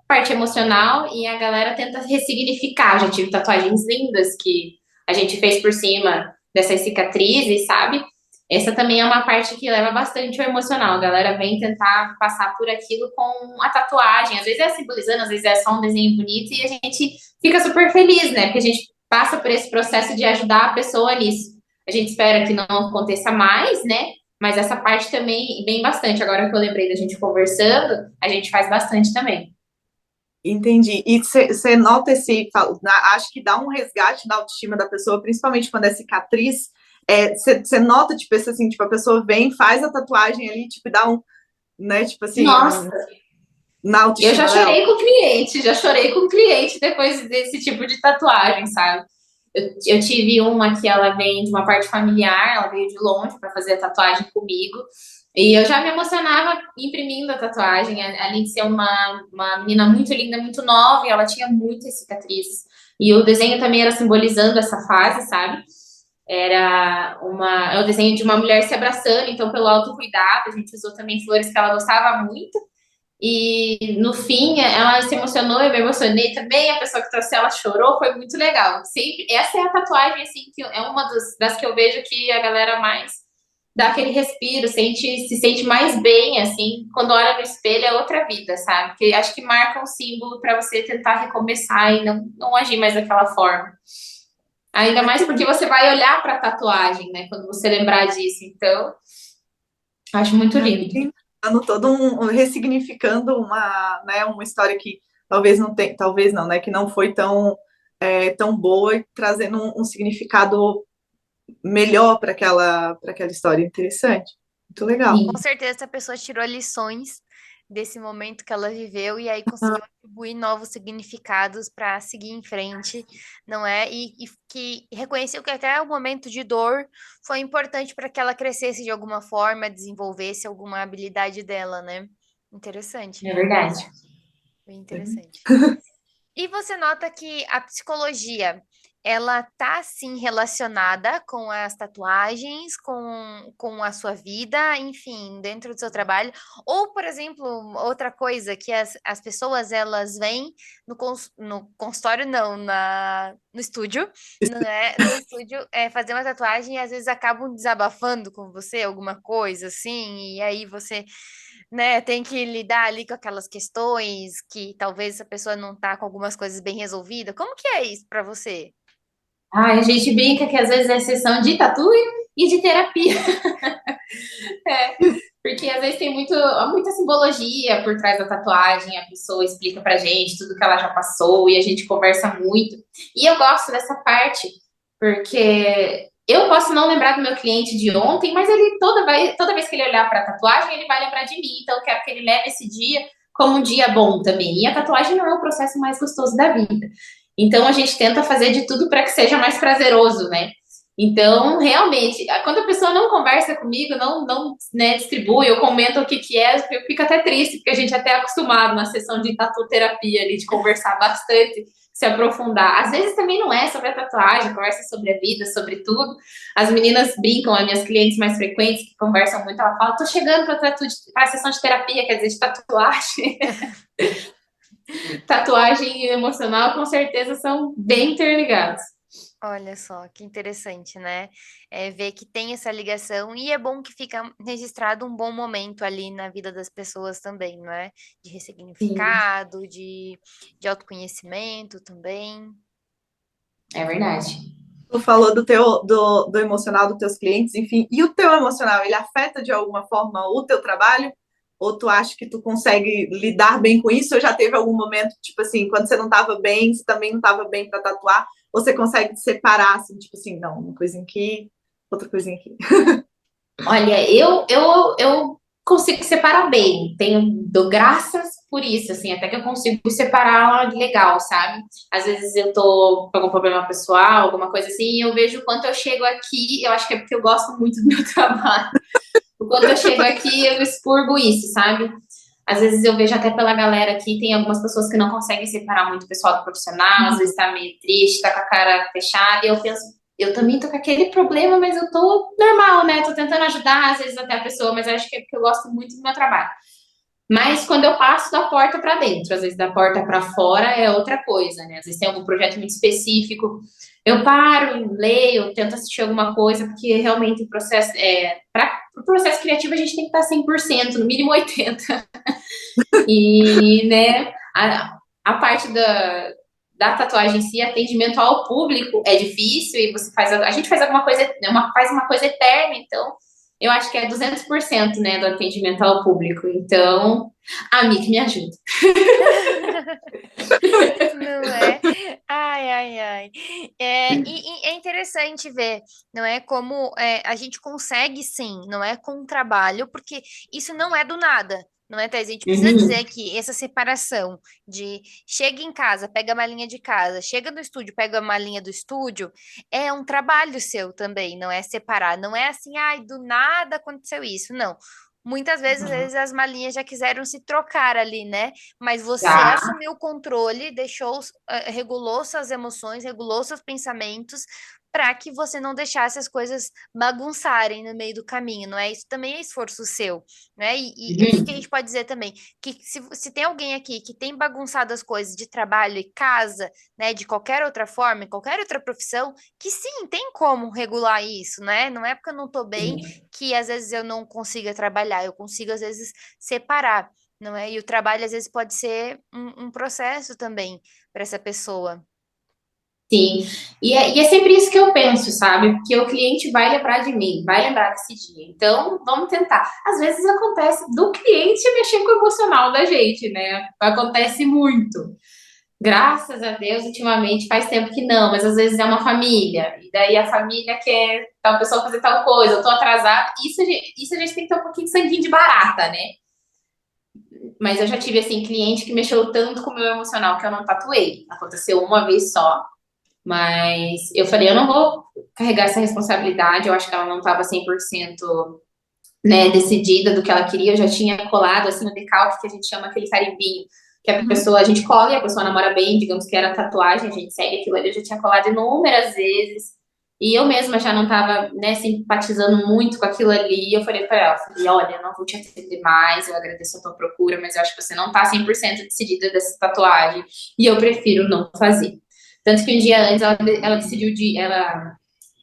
parte emocional e a galera tenta ressignificar. Já tive tatuagens lindas que a gente fez por cima dessas cicatrizes, sabe? Essa também é uma parte que leva bastante o emocional. A galera vem tentar passar por aquilo com a tatuagem. Às vezes é simbolizando, às vezes é só um desenho bonito e a gente fica super feliz, né? Porque a gente passa por esse processo de ajudar a pessoa nisso. A gente espera que não aconteça mais, né? Mas essa parte também vem bastante. Agora que eu lembrei da gente conversando, a gente faz bastante também. Entendi. E você nota acho que dá um resgate na autoestima da pessoa, principalmente quando é cicatriz. Você nota, tipo, esse, assim, tipo, a pessoa vem, faz a tatuagem ali, tipo, dá um, né, tipo assim, Nossa, na eu já autoestima dela. chorei com cliente, já chorei com cliente depois desse tipo de tatuagem, sabe? Eu tive uma que ela vem de uma parte familiar, ela veio de longe para fazer a tatuagem comigo. E eu já me emocionava imprimindo a tatuagem, além de ser uma menina muito linda, muito nova, e ela tinha muitas cicatrizes. E o desenho também era simbolizando essa fase, sabe? É o desenho de uma mulher se abraçando, então pelo autocuidado, a gente usou também flores que ela gostava muito. E no fim, ela se emocionou, eu me emocionei também. A pessoa que trouxe ela chorou, foi muito legal. Sempre, essa é a tatuagem, assim, que é uma das que eu vejo que a galera mais dá aquele respiro, se sente mais bem, assim, quando olha no espelho é outra vida, sabe? Porque acho que marca um símbolo para você tentar recomeçar e não agir mais daquela forma. Ainda mais porque você vai olhar para a tatuagem, né? Quando você lembrar disso. Então, acho muito lindo. Dando todo ressignificando uma história que talvez não, né, que não foi tão boa e trazendo um significado melhor para aquela história. Interessante, muito legal. Com certeza essa pessoa tirou lições desse momento que ela viveu e aí conseguiu atribuir novos significados para seguir em frente, não é? E que reconheceu que até o momento de dor foi importante para que ela crescesse de alguma forma, desenvolvesse alguma habilidade dela, né? Interessante, É verdade. bem interessante. E você nota que a psicologia, ela tá sim relacionada com as tatuagens, com a sua vida, enfim, dentro do seu trabalho. Ou, por exemplo, outra coisa que as pessoas elas vêm no consultório, não, no estúdio, né? No estúdio fazer uma tatuagem e às vezes acabam desabafando com você alguma coisa, assim, e aí você né, tem que lidar ali com aquelas questões que talvez a pessoa não tá com algumas coisas bem resolvidas. Como que é isso pra você? Ah, a gente brinca que às vezes é sessão de tatu e de terapia. É, porque às vezes tem muita simbologia por trás da tatuagem, a pessoa explica pra gente tudo que ela já passou e a gente conversa muito. E eu gosto dessa parte, porque eu posso não lembrar do meu cliente de ontem, mas ele toda vez que ele olhar pra tatuagem, ele vai lembrar de mim. Então eu quero que ele leve esse dia como um dia bom também. E a tatuagem não é o processo mais gostoso da vida. Então a gente tenta fazer de tudo para que seja mais prazeroso, né? Então, realmente, quando a pessoa não conversa comigo, não né, distribui, eu comento o que é, eu fico até triste, porque a gente até é acostumado na sessão de tatuterapia ali, de conversar bastante, se aprofundar. Às vezes também não é sobre a tatuagem, conversa sobre a vida, sobre tudo. As meninas brincam, as minhas clientes mais frequentes, que conversam muito, ela fala, tô chegando para a sessão de terapia, quer dizer, de tatuagem. Tatuagem e emocional, com certeza, são bem interligados. Olha só, que interessante, né? Ver que tem essa ligação e é bom que fica registrado um bom momento ali na vida das pessoas também, não é? De Sim, ressignificado, de autoconhecimento também. é verdade. Tu falou do emocional dos teus clientes, enfim, e o teu emocional, ele afeta de alguma forma o teu trabalho? Ou tu acha que tu consegue lidar bem com isso? Ou já teve algum momento, tipo assim, quando você não estava bem, você também não estava bem para tatuar? Ou você consegue separar, assim, tipo assim, não, uma coisinha aqui, outra coisinha aqui? Olha, eu consigo separar bem. Dou graças por isso, assim, até que eu consigo separar legal, sabe? Às vezes eu tô com algum problema pessoal, alguma coisa assim, e eu vejo o quanto eu chego aqui, eu acho que é porque eu gosto muito do meu trabalho. O quanto eu chego aqui, eu expurgo isso, sabe? Às vezes eu vejo até pela galera aqui, tem algumas pessoas que não conseguem separar muito o pessoal do profissional, às vezes tá meio triste, tá com a cara fechada, e eu penso, eu também tô com aquele problema, mas eu tô normal, né? Tô tentando ajudar, às vezes até a pessoa, mas eu acho que é porque eu gosto muito do meu trabalho. Mas quando eu passo da porta para dentro, às vezes da porta para fora é outra coisa, né? Às vezes tem algum projeto muito específico, eu paro, leio, tento assistir alguma coisa, porque realmente o processo para o processo criativo a gente tem que estar 100%, no mínimo 80%. E, né, a parte da tatuagem em si, atendimento ao público é difícil e a gente faz alguma coisa, faz uma coisa eterna, então eu acho que é 200%, né, do atendimento ao público. Então, a Mick me ajuda. Não é? Ai, ai, ai. E é interessante ver, não é? Como a gente consegue sim, não é? Com o trabalho, porque isso não é do nada. Não é, Thais? A gente precisa Uhum. dizer que essa separação de chega em casa, pega a malinha de casa, chega no estúdio, pega a malinha do estúdio, é um trabalho seu também, não é separar. Não é assim, ai, do nada aconteceu isso. Não. Muitas vezes, às vezes as malinhas já quiseram se trocar ali, né? Mas você Já. assumiu o controle, deixou, regulou suas emoções, regulou seus pensamentos para que você não deixasse as coisas bagunçarem no meio do caminho, não é? Isso também é esforço seu, né? E o que que a Uhum. gente pode dizer também? Que se tem alguém aqui que tem bagunçado as coisas de trabalho e casa, né, de qualquer outra forma, em qualquer outra profissão, que sim, tem como regular isso, né? Não é porque eu não tô bem que às vezes eu não consiga trabalhar, eu consigo às vezes separar, não é? E o trabalho às vezes pode ser um processo também para essa pessoa. Sim, e é sempre isso que eu penso, sabe? Porque o cliente vai lembrar de mim, vai lembrar desse dia. Então, vamos tentar. Às vezes acontece do cliente mexer com o emocional da gente, né? Acontece muito. Graças a Deus, ultimamente faz tempo que não, mas às vezes é uma família, e daí a família quer tal pessoa fazer tal coisa, eu tô atrasada. Isso a gente tem que ter um pouquinho de sanguinho de barata, né? Mas eu já tive, assim, cliente que mexeu tanto com o meu emocional que eu não tatuei. Aconteceu uma vez só. Mas eu falei, eu não vou carregar essa responsabilidade. Eu acho que ela não estava 100%, né, decidida do que ela queria. Eu já tinha colado, assim, no decalque, que a gente chama aquele carimbinho, que a Uhum. pessoa, a gente cola e a pessoa namora bem, digamos que era tatuagem, a gente segue aquilo ali. Eu já tinha colado inúmeras vezes. E eu mesma já não estava, né, simpatizando muito com aquilo ali. E eu falei para ela, falei, olha, eu não vou te atender mais, eu agradeço a tua procura, mas eu acho que você não tá 100% decidida dessa tatuagem. E eu prefiro não fazer. Tanto que um dia antes ela decidiu ela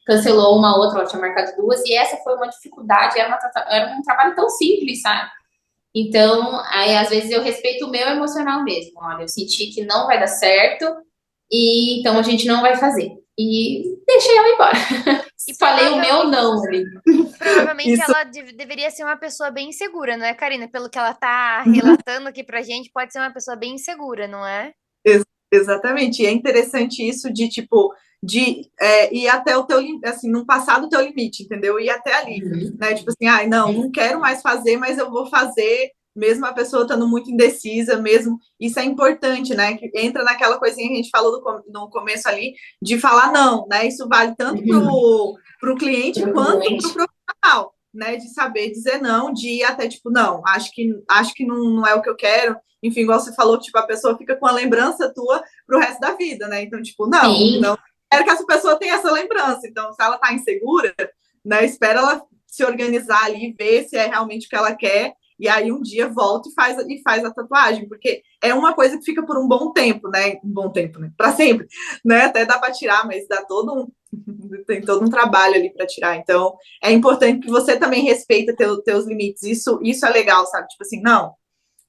cancelou uma outra, ela tinha marcado duas, e essa foi uma dificuldade, era um trabalho tão simples, sabe? Então, aí às vezes eu respeito o meu emocional mesmo. Olha, eu senti que não vai dar certo, e então a gente não vai fazer. E deixei ela embora. E Falei o meu não ali. provavelmente Isso, ela deveria ser uma pessoa bem insegura, não é, Karina? Pelo que ela tá relatando aqui pra gente, pode ser uma pessoa bem insegura, não é? exatamente. E é interessante isso de, tipo, ir até o teu, assim, não passar do teu limite, entendeu? Ir até ali, Uhum. né? Tipo assim, ai, não quero mais fazer, mas eu vou fazer, mesmo a pessoa estando muito indecisa, mesmo. Isso é importante, né? Que entra naquela coisinha que a gente falou no começo ali, de falar não, né? Isso vale tanto Uhum. pro cliente Pro quanto pro cliente. profissional, né? De saber dizer não, de ir até, tipo, não, acho que não é o que eu quero. Enfim, igual você falou, tipo, a pessoa fica com a lembrança tua pro resto da vida, né? Então, tipo, Sim, não quero que essa pessoa tenha essa lembrança. Então, se ela tá insegura, né, espera ela se organizar ali, ver se é realmente o que ela quer, e aí um dia volta e faz a tatuagem, porque é uma coisa que fica por um bom tempo, né? Um bom tempo, né? Para sempre, né? Até dá para tirar, mas dá todo tem todo um trabalho ali para tirar. Então, é importante que você também respeita teus limites. Isso é legal, sabe? Tipo assim, não,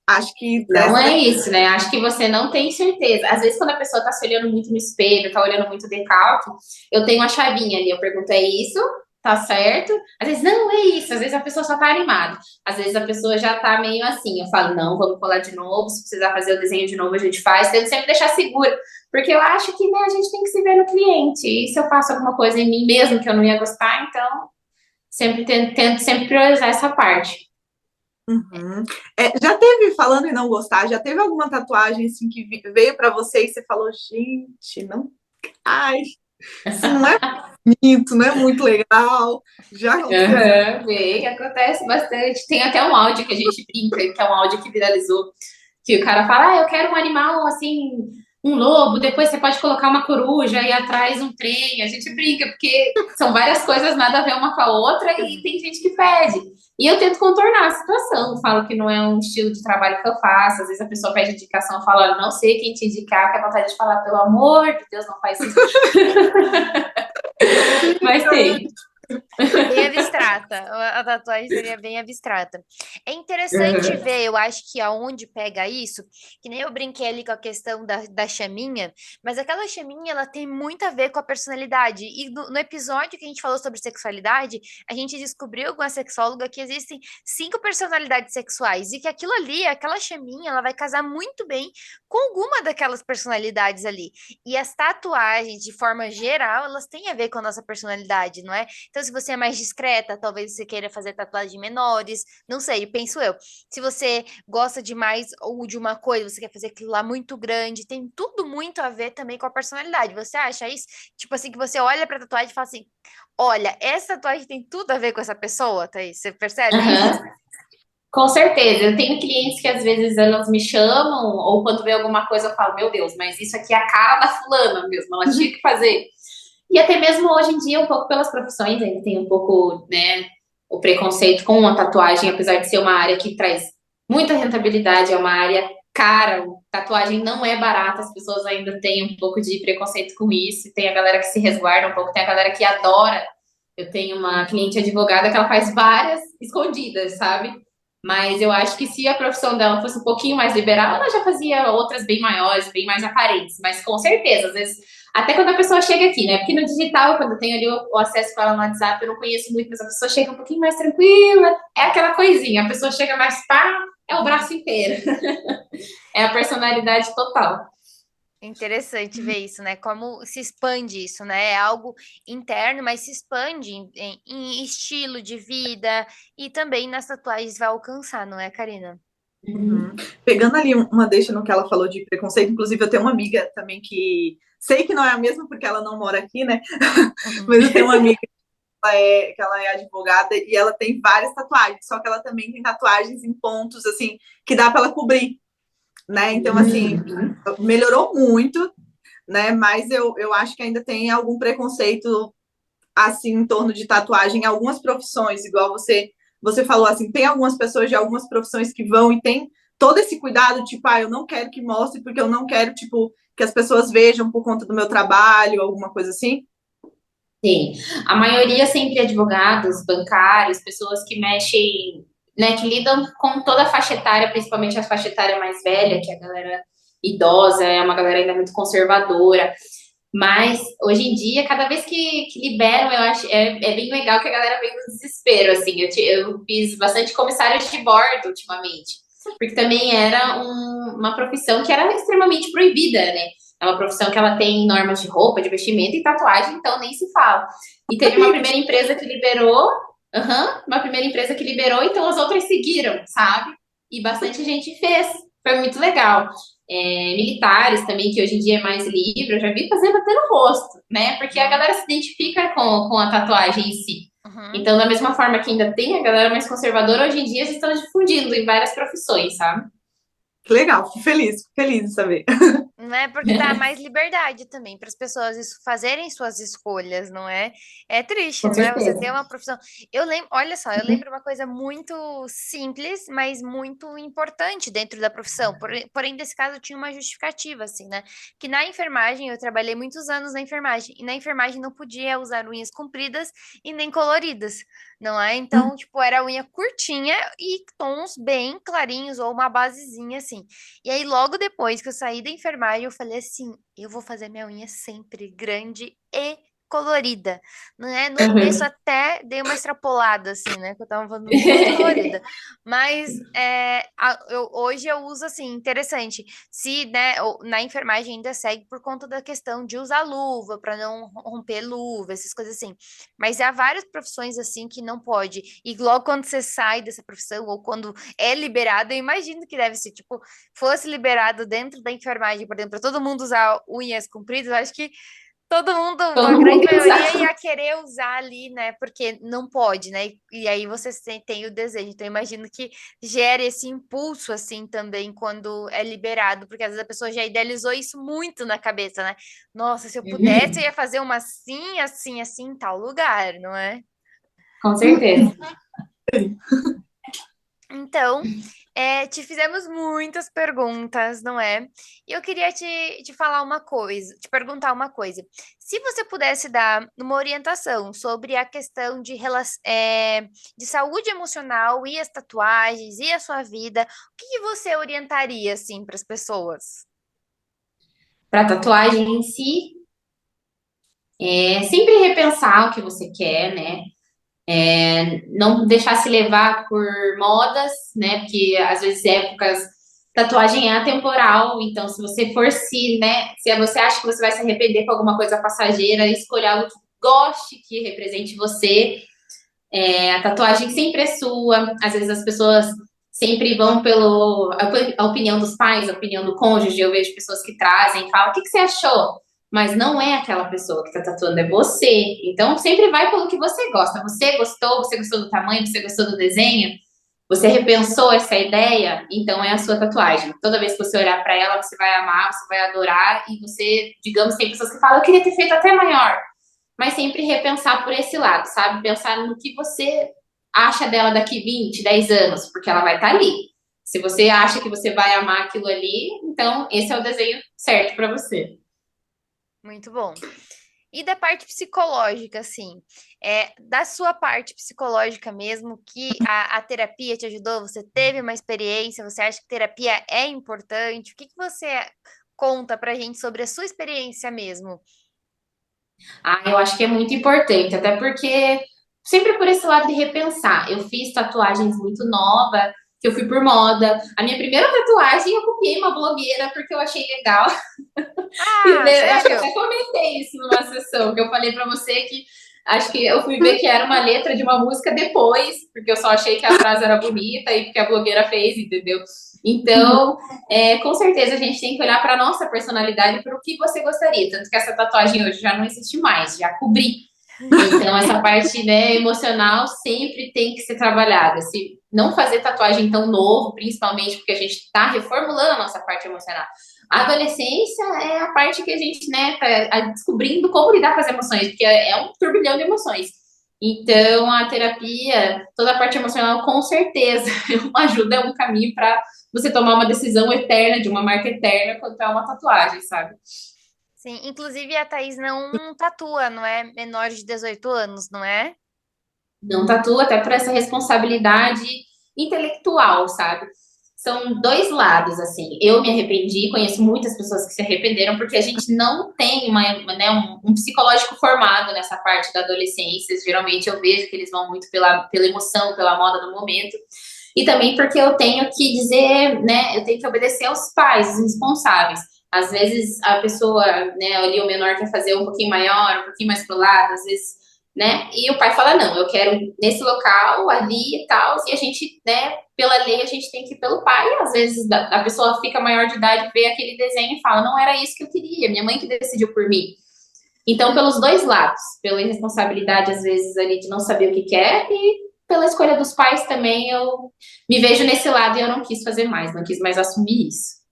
acho que não dessa é daqui. isso, né? Acho que você não tem certeza. Às vezes, quando a pessoa tá se olhando muito no espelho, tá olhando muito decalque, eu tenho uma chavinha ali, eu pergunto, é isso? Tá certo? Às vezes, não é isso. Às vezes a pessoa só tá animada. Às vezes a pessoa já tá meio assim. Eu falo, não, vamos colar de novo. Se precisar fazer o desenho de novo, a gente faz. Tento sempre deixar segura. Porque eu acho que, né, a gente tem que se ver no cliente. E se eu faço alguma coisa em mim mesmo que eu não ia gostar, então sempre tento sempre priorizar essa parte. Uhum. Já teve, falando em não gostar, já teve alguma tatuagem assim que veio para você e você falou, gente, não, ai, isso não é bonito, não é muito legal. Já aconteceu assim? Aham, bem, acontece bastante. Tem até um áudio que a gente brinca, que é um áudio que viralizou, que o cara fala, eu quero um animal assim, um lobo, depois você pode colocar uma coruja e atrás um trem. A gente brinca, porque são várias coisas nada a ver uma com a outra e tem gente que pede. E eu tento contornar a situação, falo que não é um estilo de trabalho que eu faço. Às vezes a pessoa pede indicação, fala, olha, não sei quem te indicar, que é vontade de falar, pelo amor de Deus, não faz isso. Mas tem. Bem abstrata. A tatuagem seria bem abstrata. É interessante ver, eu acho que aonde pega isso, que nem eu brinquei ali com a questão da chaminha, mas aquela chaminha, ela tem muito a ver com a personalidade. E no episódio que a gente falou sobre sexualidade, a gente descobriu com a sexóloga que existem 5 personalidades sexuais e que aquilo ali, aquela chaminha, ela vai casar muito bem com alguma daquelas personalidades ali. E as tatuagens, de forma geral, elas têm a ver com a nossa personalidade, não é? Então, se você é mais discreta, talvez você queira fazer tatuagem menores, não sei, penso eu. Se você gosta de mais ou de uma coisa, você quer fazer aquilo lá muito grande, tem tudo muito a ver também com a personalidade. Você acha isso? Tipo assim, que você olha pra tatuagem e fala assim: olha, essa tatuagem tem tudo a ver com essa pessoa, Thaís. Você percebe isso? Aham. Com certeza, eu tenho clientes que às vezes elas me chamam, ou quando vê alguma coisa eu falo, meu Deus, mas isso aqui é a cara da fulana mesmo, ela tinha que fazer. E até mesmo hoje em dia, um pouco pelas profissões, ainda tem um pouco, né, o preconceito com a tatuagem, apesar de ser uma área que traz muita rentabilidade, é uma área cara, tatuagem não é barata, as pessoas ainda têm um pouco de preconceito com isso, tem a galera que se resguarda um pouco, tem a galera que adora. Eu tenho uma cliente advogada que ela faz várias escondidas, sabe? Mas eu acho que se a profissão dela fosse um pouquinho mais liberal, ela já fazia outras bem maiores, bem mais aparentes. Mas com certeza, às vezes, até quando a pessoa chega aqui, né? Porque no digital, quando eu tenho ali o acesso com ela no WhatsApp, eu não conheço muito, mas a pessoa chega um pouquinho mais tranquila. É aquela coisinha, a pessoa chega mais pá, é o braço inteiro. É a personalidade total. Interessante ver isso, né? Como se expande isso, né? É algo interno, mas se expande em estilo de vida e também nas tatuagens vai alcançar, não é, Karina? Uhum. Pegando ali uma deixa no que ela falou de preconceito, inclusive eu tenho uma amiga também que sei que não é a mesma porque ela não mora aqui, né? Uhum. Mas eu tenho uma amiga que ela é advogada e ela tem várias tatuagens, só que ela também tem tatuagens em pontos assim que dá para ela cobrir, né? Então assim, melhorou muito, né? Mas eu acho que ainda tem algum preconceito assim em torno de tatuagem em algumas profissões, igual você falou assim, tem algumas pessoas de algumas profissões que vão e tem todo esse cuidado, tipo, eu não quero que mostre porque eu não quero, tipo, que as pessoas vejam por conta do meu trabalho, alguma coisa assim. Sim, a maioria sempre advogados, bancários, pessoas que mexem, né, que lidam com toda a faixa etária, principalmente a faixa etária mais velha, que é a galera idosa, é uma galera ainda muito conservadora. Mas hoje em dia, cada vez que liberam, eu acho é bem legal que a galera vem no desespero, assim. Eu fiz bastante comissários de bordo ultimamente, porque também era uma profissão que era extremamente proibida, né? É uma profissão que ela tem normas de roupa, de vestimento e tatuagem, então nem se fala. E teve uma Sabia que primeira empresa que liberou, uma primeira empresa que liberou, então as outras seguiram, sabe? E bastante gente fez. Foi muito legal. Militares também, que hoje em dia é mais livre, eu já vi fazendo até no rosto, né? Porque a galera se identifica com a tatuagem em si. Uhum. Então, da mesma forma que ainda tem a galera mais conservadora, hoje em dia eles estão difundindo em várias profissões, sabe? legal, fico feliz de saber. Não é porque dá mais liberdade também para as pessoas fazerem suas escolhas, não é? É triste, Com não é? Você certeza. ter uma profissão. Eu lembro, olha só, eu lembro uma coisa muito simples, mas muito importante dentro da profissão. Porém, nesse caso, tinha uma justificativa, assim, né? Que na enfermagem, eu trabalhei muitos anos na enfermagem, e na enfermagem não podia usar unhas compridas e nem coloridas, não é? Então, tipo, era unha curtinha e tons bem clarinhos, ou uma basezinha, assim. E aí, logo depois que eu saí da enfermagem, eu falei assim: eu vou fazer minha unha sempre grande e colorida. Não é? No começo Uhum. até dei uma extrapolada, assim, né? Que eu tava falando muito colorida. Mas hoje eu uso assim, interessante. Se, né, na enfermagem ainda segue por conta da questão de usar luva, para não romper luva, essas coisas assim. Mas há várias profissões assim que não pode. E logo quando você sai dessa profissão, ou quando é liberado, eu imagino que deve ser, tipo, fosse liberado dentro da enfermagem, por exemplo, para todo mundo usar unhas compridas, eu acho que Todo mundo, Todo a grande mundo maioria usava. ia querer usar ali, né? Porque não pode, né? E aí você tem o desejo. Então, eu imagino que gera esse impulso, assim, também, quando é liberado, porque às vezes a pessoa já idealizou isso muito na cabeça, né? Nossa, se eu pudesse, eu ia fazer uma assim, assim, assim, em tal lugar, não é? Com certeza. Então, te fizemos muitas perguntas, não é? E eu queria te falar uma coisa, te perguntar uma coisa. Se você pudesse dar uma orientação sobre a questão de saúde emocional e as tatuagens e a sua vida, o que que você orientaria, assim, para as pessoas? Para tatuagem em si, é sempre repensar o que você quer, né? Não deixar se levar por modas, né? Porque às vezes épocas tatuagem é atemporal, então se você for se, né? Se você acha que você vai se arrepender com alguma coisa passageira, escolha algo que goste, que represente você. A tatuagem sempre é sua. Às vezes as pessoas sempre vão pelo a opinião dos pais, a opinião do cônjuge. Eu vejo pessoas que trazem, falam, o que que você achou? Mas não é aquela pessoa que tá tatuando, é você. Então sempre vai pelo que você gosta. Você gostou do tamanho, você gostou do desenho, você repensou essa ideia, então é a sua tatuagem. Toda vez que você olhar para ela, você vai amar, você vai adorar e você, digamos, tem pessoas que falam, eu queria ter feito até maior, mas sempre repensar por esse lado, sabe? Pensar no que você acha dela daqui 20, 10 anos, porque ela vai estar ali. Se você acha que você vai amar aquilo ali, então esse é o desenho certo para você. Muito bom. E da parte psicológica, assim, da sua parte psicológica mesmo, que a terapia te ajudou? Você teve uma experiência? Você acha que terapia é importante? O que que você conta pra gente sobre a sua experiência mesmo? Ah, eu acho que é muito importante, até porque sempre por esse lado de repensar. Eu fiz tatuagens muito nova, que eu fui por moda. A minha primeira tatuagem eu copiei uma blogueira porque eu achei legal. E Ah, né, acho que eu sério? até comentei isso numa sessão, que eu falei pra você que acho que eu fui ver que era uma letra de uma música depois, porque eu só achei que a frase era bonita e porque a blogueira fez, entendeu? Então, com certeza a gente tem que olhar para nossa personalidade, para o que você gostaria. Tanto que essa tatuagem hoje já não existe mais, já cobri. Então, essa parte, né, emocional sempre tem que ser trabalhada. Se não fazer tatuagem tão novo, principalmente porque a gente está reformulando a nossa parte emocional. A adolescência é a parte que a gente, né, tá descobrindo como lidar com as emoções, porque é um turbilhão de emoções. Então, a terapia, toda a parte emocional, com certeza, é uma ajuda, é um caminho para você tomar uma decisão eterna, de uma marca eterna, quanto é uma tatuagem, sabe? Sim, inclusive a Thaís não tatua, não é? Menor de 18 anos, não é? Não tatua até por essa responsabilidade intelectual, sabe? São dois lados, assim. Eu me arrependi, conheço muitas pessoas que se arrependeram, porque a gente não tem né, um psicológico formado nessa parte da adolescência. Geralmente eu vejo que eles vão muito pela emoção, pela moda do momento. E também porque eu tenho que dizer, né, eu tenho que obedecer aos pais, os responsáveis. Às vezes a pessoa, né, ali o menor quer fazer um pouquinho maior, um pouquinho mais pro lado, às vezes, né, e o pai fala, não, eu quero nesse local, ali e tal, e a gente, né, pela lei a gente tem que ir pelo pai, e às vezes a pessoa fica maior de idade, vê aquele desenho e fala, não era isso que eu queria, minha mãe que decidiu por mim. Então, pelos dois lados, pela irresponsabilidade, às vezes, ali de não saber o que quer, e pela escolha dos pais também, eu me vejo nesse lado e eu não quis fazer mais, não quis mais assumir isso.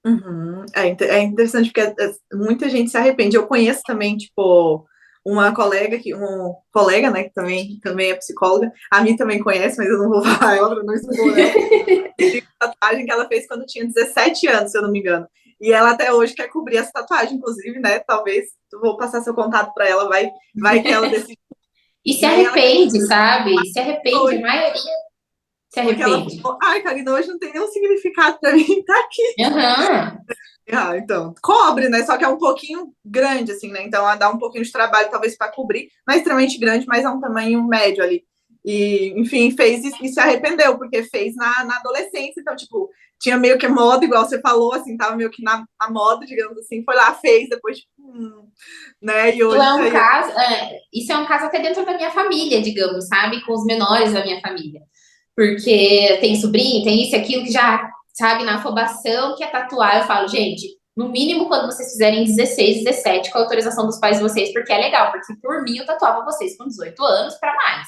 Uhum. É interessante porque muita gente se arrepende. Eu conheço também, tipo, uma colega um colega, né, que também é psicóloga. A mim também conhece, mas eu não vou falar ela para não expor ela. Tatuagem que ela fez quando tinha 17 anos, se eu não me engano. E ela até hoje quer cobrir essa tatuagem, inclusive, né? Talvez eu vou passar seu contato para ela, vai que ela decide. E se E aí ela quer arrepende, sabe? Se arrepende, a hoje, maioria se porque ela arrepende. falou, ai, Karina, hoje não tem nenhum significado para mim, tá aqui. Aham. Ah, então, cobre, né? Só que é um pouquinho grande, assim, né? Então, ela dá um pouquinho de trabalho, talvez, para cobrir. Não é extremamente grande, mas é um tamanho médio ali. E, enfim, fez e se arrependeu, porque fez na adolescência. Então, tipo, tinha meio que moda, igual você falou, assim, tava meio que na moda, digamos assim. Foi lá, fez, depois, tipo, né? E Isso hoje é tá um aí. caso, isso é um caso até dentro da minha família, digamos, sabe? Com os menores da minha família. Porque tem sobrinho, tem isso e aquilo que já, sabe, na afobação que é tatuar. Eu falo, gente, no mínimo quando vocês fizerem 16, 17, com a autorização dos pais de vocês, porque é legal, porque por mim eu tatuava vocês com 18 anos para mais.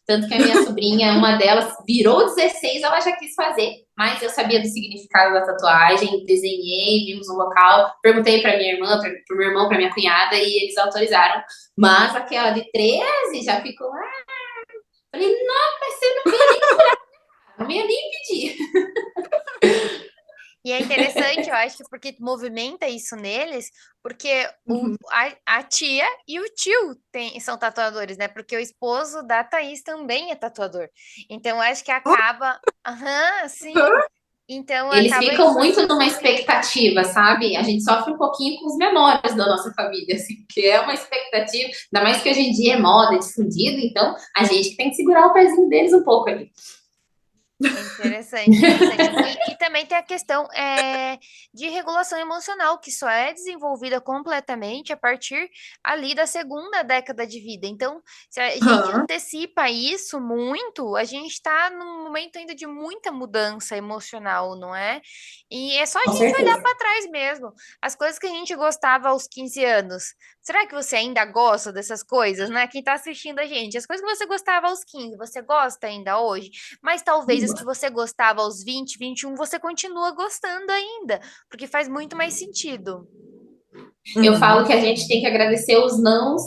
Tanto que a minha sobrinha, uma delas, virou 16, ela já quis fazer, mas eu sabia do significado da tatuagem, desenhei, vimos um local, perguntei para minha irmã, para o meu irmão, para minha cunhada, e eles autorizaram. Mas aquela de 13 já ficou, falei, não, mas você não veio nem curar, não veio nem pedir. E é interessante, eu acho que porque movimenta isso neles, porque Uhum. a tia e o tio são tatuadores, né? Porque o esposo da Thaís também é tatuador. Então, eu acho que acaba. Aham, sim. Então, Eles acaba. ficam muito numa expectativa, sabe? A gente sofre um pouquinho com os menores da nossa família, assim, que é uma expectativa, ainda mais que hoje em dia é moda, é difundido, então a gente que tem que segurar o pezinho deles um pouco ali. Interessante, interessante. E também tem a questão de regulação emocional, que só é desenvolvida completamente a partir ali da segunda década de vida. Então, se a gente Aham. antecipa isso muito, a gente está num momento ainda de muita mudança emocional, não é? E é só a Com gente olhar certeza. para trás mesmo. As coisas que a gente gostava aos 15 anos. Será que você ainda gosta dessas coisas, né? Quem está assistindo a gente, as coisas que você gostava aos 15, você gosta ainda hoje? Mas talvez as que você gostava aos 20, 21, você continua gostando ainda, porque faz muito mais sentido. Eu Uhum. falo que a gente tem que agradecer os nãos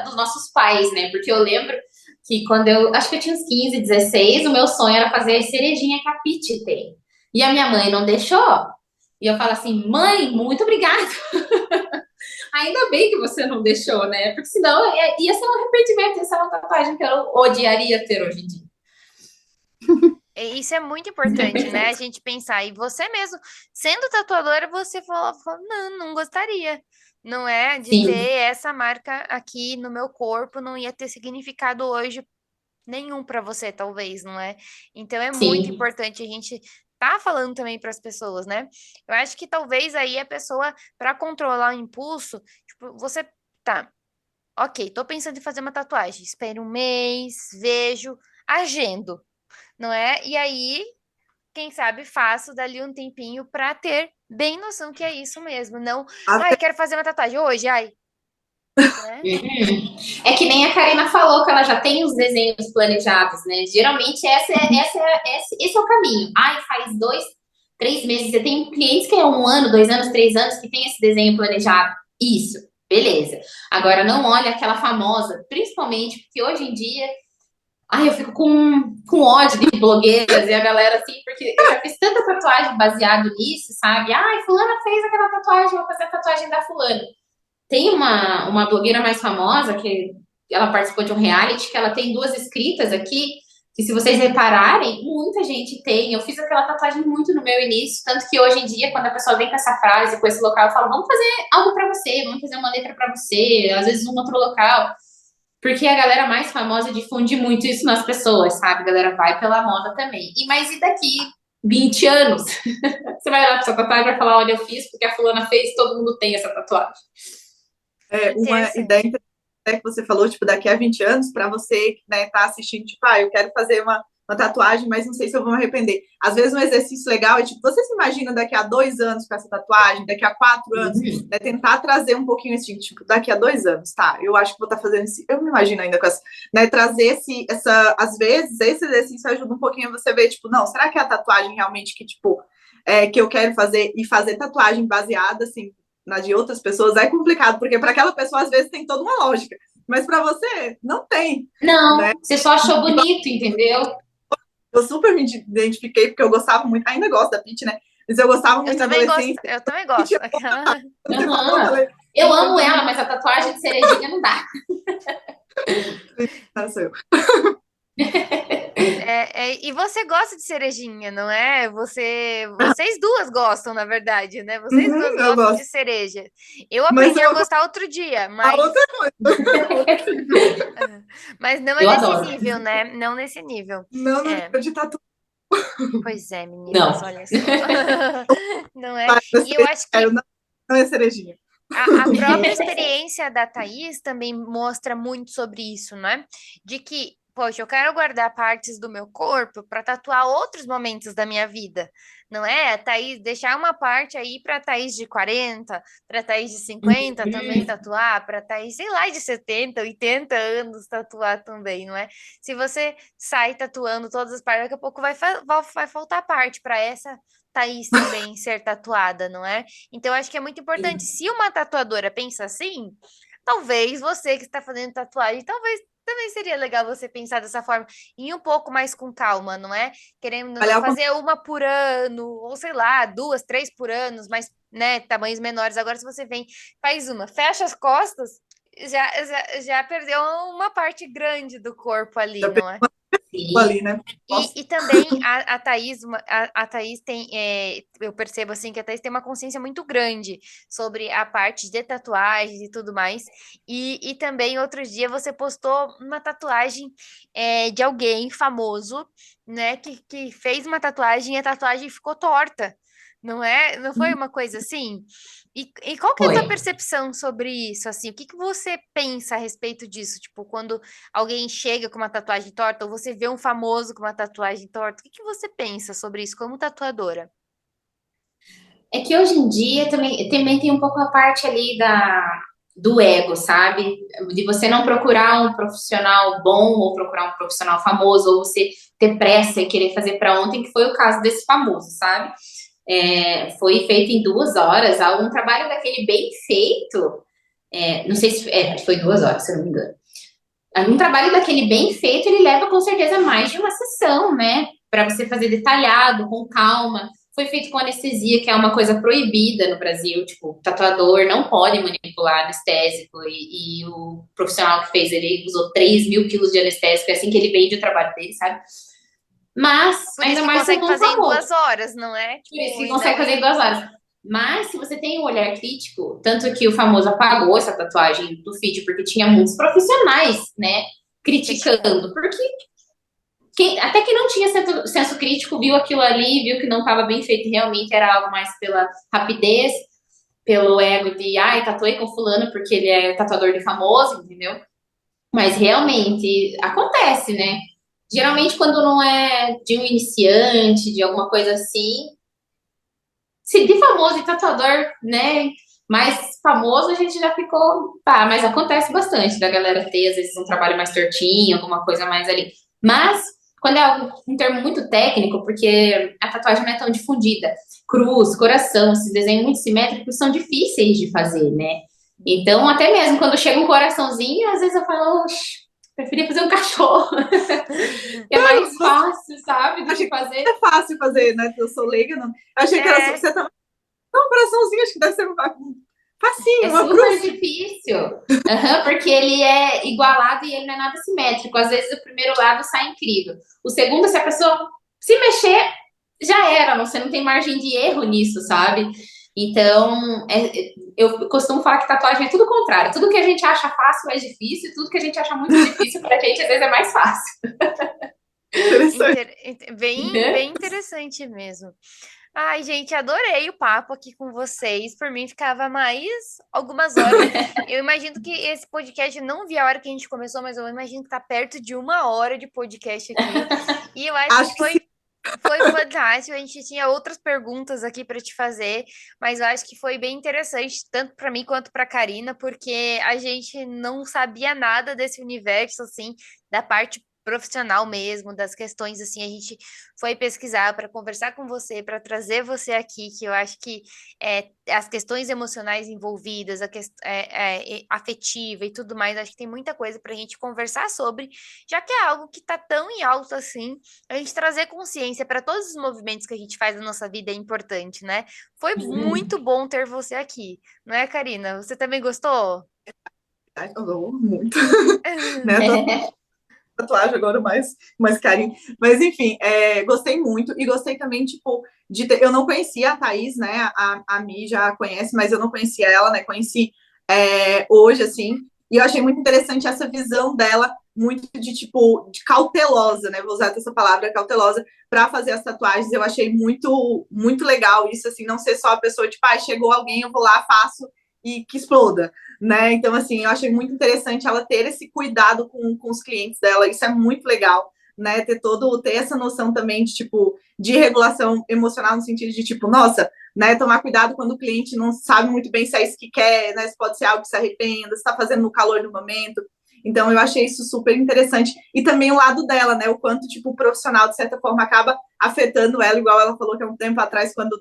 dos nossos pais, né? Porque eu lembro que quando acho que eu tinha uns 15, 16, o meu sonho era fazer a cerejinha que a Pitty tem. E a minha mãe não deixou. E eu falo assim, mãe, muito obrigada. Ainda bem que você não deixou, né? Porque senão ia ser um arrependimento, ia ser uma tatuagem que eu odiaria ter hoje em dia. E isso é muito importante, né? A gente pensar. E você mesmo, sendo tatuadora, você falou, não, não gostaria. Não é de ter Sim, essa marca aqui no meu corpo, não ia ter significado hoje nenhum para você, talvez, não é? Então é muito sim. importante a gente tá falando também para as pessoas, né? Eu acho que talvez aí a pessoa, para controlar o impulso, tipo, você tá, ok, tô pensando em fazer uma tatuagem, espere um mês, vejo, agendo, não é? E aí, quem sabe faço dali um tempinho para ter bem noção que é isso mesmo, não, ai, Até quero fazer uma tatuagem hoje, ai, né? Uhum. É que nem a Karina falou que ela já tem os desenhos planejados, né? Geralmente esse é o caminho. Ai, faz 2, 3 meses. Você tem clientes que é 1 ano, 2 anos, 3 anos que tem esse desenho planejado. Isso, beleza. Agora não olha aquela famosa, principalmente porque hoje em dia, ai, eu fico com ódio de blogueiras e a galera assim, porque eu já fiz tanta tatuagem baseado nisso, sabe? Ai, fulana fez aquela tatuagem, vou fazer a tatuagem da fulana. Tem uma blogueira mais famosa que ela participou de um reality, que ela tem 2 escritas aqui, que se vocês repararem, muita gente tem. Eu fiz aquela tatuagem muito no meu início, tanto que hoje em dia, quando a pessoa vem com essa frase, com esse local, eu falo, vamos fazer algo para você, vamos fazer uma letra para você, às vezes um outro local. Porque a galera mais famosa difunde muito isso nas pessoas, sabe? A galera vai pela moda também. E daqui 20 anos? Você vai olhar pra sua tatuagem e vai falar, olha, eu fiz porque a fulana fez, todo mundo tem essa tatuagem. uma ideia Interessante. interessante que você falou, tipo, daqui a 20 anos, para você que né, tá assistindo, tipo, eu quero fazer uma tatuagem, mas não sei se eu vou me arrepender. Às vezes um exercício legal é, tipo, você se imagina daqui a 2 anos com essa tatuagem, daqui a 4 anos, né, tentar trazer um pouquinho esse tipo, daqui a 2 anos, tá? Eu acho que vou estar fazendo isso, eu me imagino ainda com essa, né, trazer às vezes, esse exercício ajuda um pouquinho a você ver, tipo, não, será que é a tatuagem realmente que, tipo, que eu quero fazer e fazer tatuagem baseada, assim, na de outras pessoas é complicado, porque para aquela pessoa às vezes tem toda uma lógica, mas para você não tem, né? Não, você só achou bonito, entendeu? Eu super me identifiquei porque eu gostava muito, ainda gosto da Pitty, né? Mas eu gostava Eu muito na também gosto, adolescência. eu também E gosto. tinha, quando você falou, eu Uhum. falei, Eu amo super ela, me mas a tatuagem de cerejinha não dá. identifiquei. E você gosta de cerejinha, não é? Vocês duas gostam, na verdade, né? Vocês duas Eu gostam de gosto. cereja. Eu Mas aprendi eu a vou gostar outro dia, falar outra coisa. mas não é Eu nesse adoro. nível, né? Não nesse nível. Não no É, nível de tatuagem, pois é, meninas, Não. olha só. Não é? E eu eu acho que quero, não é cerejinha. a própria experiência da Thaís também mostra muito sobre isso, né? De que poxa, eu quero guardar partes do meu corpo para tatuar outros momentos da minha vida, não é? A Thaís, deixar uma parte aí para Thaís de 40, para Thaís de 50 também tatuar, para Thaís, sei lá, de 70, 80 anos tatuar também, não é? Se você sai tatuando todas as partes, daqui a pouco vai faltar parte para essa Thaís também ser tatuada, não é? Então, eu acho que é muito importante. Se uma tatuadora pensa assim, talvez você que está fazendo tatuagem, talvez também seria legal você pensar dessa forma, e ir um pouco mais com calma, não é? Querendo Olha, fazer uma por ano, ou sei lá, duas, três por ano, mas, né, tamanhos menores. Agora, se você vem, faz uma, fecha as costas, já perdeu uma parte grande do corpo ali, já não é? pegou Sim. ali, né? Nossa, E também a Thaís, a Thaís tem, eu percebo assim que a Thaís tem uma consciência muito grande sobre a parte de tatuagens e tudo mais. E também outro dia você postou uma tatuagem de alguém famoso, né, que fez uma tatuagem e a tatuagem ficou torta. Não é? Não foi uma coisa assim? E qual que é a Foi. tua percepção sobre isso? Assim, o que que você pensa a respeito disso? Tipo, quando alguém chega com uma tatuagem torta, ou você vê um famoso com uma tatuagem torta, o que que você pensa sobre isso como tatuadora? É que hoje em dia também tem um pouco a parte ali do ego, sabe? De você não procurar um profissional bom ou procurar um profissional famoso, ou você ter pressa e querer fazer para ontem, que foi o caso desse famoso, sabe? Foi feito em 2 horas, um trabalho daquele bem feito. Não sei se foi 2 horas, se eu não me engano. Um trabalho daquele bem feito, ele leva com certeza mais de uma sessão, né? Para você fazer detalhado, com calma. Foi feito com anestesia, que é uma coisa proibida no Brasil. Tipo, o tatuador não pode manipular anestésico. E o profissional que fez, ele usou 3.000 quilos de anestésico. É assim que ele vende o trabalho dele, sabe? Mas, Por isso ainda que mais consegue sendo um fazer em famoso. 2 horas, não é? Por isso Tipo, que ainda consegue fazer em 2 horas. Mas, se você tem um olhar crítico, tanto que o famoso apagou essa tatuagem do feed, porque tinha muitos profissionais, né, criticando. criticando. Porque até que não tinha senso crítico, viu aquilo ali, viu que não estava bem feito, realmente era algo mais pela rapidez, pelo ego de, ai, tatuei com fulano porque ele é tatuador de famoso, entendeu? Mas realmente acontece, né? Geralmente quando não é de um iniciante, de alguma coisa assim, se de famoso e tatuador, né? Mais famoso, a gente já ficou. Tá, mas acontece bastante da galera ter, às vezes, um trabalho mais tortinho, alguma coisa mais ali. Mas, quando é algo, um termo muito técnico, porque a tatuagem não é tão difundida. Cruz, coração, esses desenhos muito simétricos são difíceis de fazer, né? Então, até mesmo quando chega um coraçãozinho, às vezes eu falo, oxe, preferia fazer um cachorro, que é mais fácil, sabe, do achei que que fazer. é fácil fazer, né? Eu sou leiga, não. Eu achei que era É, você também. Não, um coraçãozinho, acho que deve ser É facinho, uma super cruz. difícil. Porque ele é igualado e ele não é nada simétrico. Às vezes o primeiro lado sai incrível. O segundo, se a pessoa se mexer, já era. Você não tem margem de erro nisso, sabe? Então, eu costumo falar que tatuagem é tudo o contrário. Tudo que a gente acha fácil é difícil, tudo que a gente acha muito difícil pra gente, às vezes é mais fácil. Interessante. bem interessante mesmo. Ai, gente, adorei o papo aqui com vocês. Por mim, ficava mais algumas horas. Eu imagino que esse podcast, eu não vi a hora que a gente começou, mas eu imagino que tá perto de 1 hora de podcast aqui. E eu acho que Acho que sim. foi fantástico. A gente tinha outras perguntas aqui para te fazer, mas eu acho que foi bem interessante, tanto para mim quanto para Karina, porque a gente não sabia nada desse universo, assim, da parte profissional mesmo, das questões assim, a gente foi pesquisar para conversar com você, para trazer você aqui, que eu acho que as questões emocionais envolvidas, afetiva e tudo mais, acho que tem muita coisa para a gente conversar sobre, já que é algo que está tão em alta assim, a gente trazer consciência para todos os movimentos que a gente faz na nossa vida é importante, né? Foi muito bom ter você aqui, não é, Karina? Você também gostou? Eu dou muito, né? Tatuagem agora mais carinho. Mas, enfim, gostei muito. E gostei também, tipo, de ter... Eu não conhecia a Thaís, né? A Mi já conhece, mas eu não conhecia ela, né? Conheci hoje, assim. E eu achei muito interessante essa visão dela, muito de, tipo, de cautelosa, né? Vou usar essa palavra, cautelosa, para fazer as tatuagens. Eu achei muito, muito legal isso, assim. Não ser só a pessoa, tipo, chegou alguém, eu vou lá, faço e que exploda. né? Então, assim, eu achei muito interessante ela ter esse cuidado com os clientes dela, isso é muito legal, né? Ter essa noção também de, tipo, de regulação emocional no sentido de, tipo, nossa, né? Tomar cuidado quando o cliente não sabe muito bem se é isso que quer, né? Se pode ser algo que se arrependa, se está fazendo no calor do momento. Então, eu achei isso super interessante. E também o lado dela, né? O quanto, tipo, o profissional, de certa forma, acaba afetando ela, igual ela falou que há um tempo atrás, quando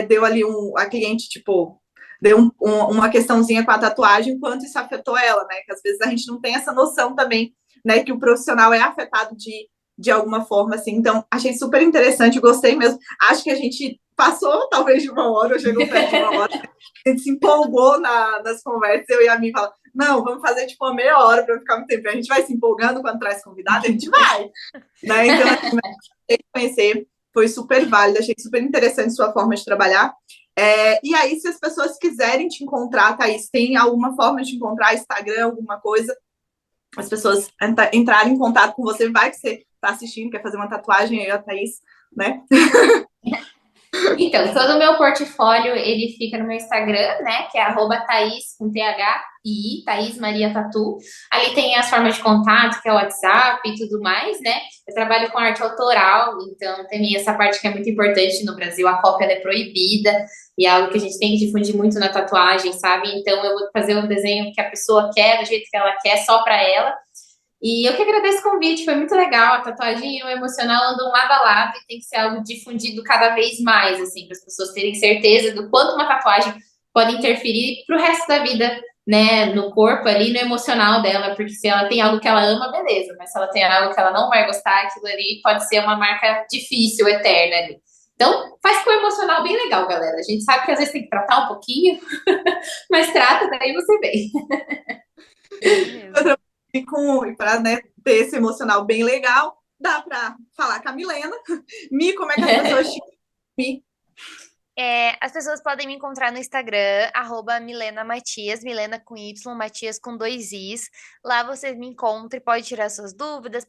deu ali a cliente, tipo, deu uma questãozinha com a tatuagem, quanto isso afetou ela, né? Que às vezes a gente não tem essa noção também, né? Que o profissional é afetado de alguma forma, assim. Então, achei super interessante, gostei mesmo. Acho que a gente passou, talvez, de uma hora, ou chegou perto de uma hora. A gente se empolgou nas conversas, eu e a minha fala, não, vamos fazer tipo uma meia hora para ficar muito tempo. A gente vai se empolgando quando traz convidado, a gente vai, né? Então, assim, conhecer foi super válido, achei super interessante sua forma de trabalhar. E aí, se as pessoas quiserem te encontrar, Thaís, tem alguma forma de te encontrar, Instagram, alguma coisa, as pessoas entrarem em contato com você, vai que você está assistindo, quer fazer uma tatuagem aí, a Thaís, né? Então, todo o meu portfólio, ele fica no meu Instagram, né, que é @Thaís, com THI, Thaís Maria Tatu. Ali tem as formas de contato, que é o WhatsApp e tudo mais, né. Eu trabalho com arte autoral, então tem essa parte que é muito importante no Brasil, a cópia ela é proibida, e é algo que a gente tem que difundir muito na tatuagem, sabe? Então, eu vou fazer um desenho que a pessoa quer, do jeito que ela quer, só para ela. E eu que agradeço o convite, foi muito legal. A tatuagem e o emocional andam lado a lado e tem que ser algo difundido cada vez mais, assim, para as pessoas terem certeza do quanto uma tatuagem pode interferir para o resto da vida, né, no corpo ali, no emocional dela, porque se ela tem algo que ela ama, beleza, mas se ela tem algo que ela não vai gostar, aquilo ali pode ser uma marca difícil, eterna ali. Então, faz com o emocional bem legal, galera. A gente sabe que às vezes tem que tratar um pouquinho, mas trata, daí você vem. Isso mesmo. E para, né, ter esse emocional bem legal, dá para falar com a Milena. Mi, como é que as pessoas te Mi? As pessoas podem me encontrar no Instagram, @Milena Matias, Milena com Y, Matias com 2 Is. Lá você me encontra e pode tirar suas dúvidas,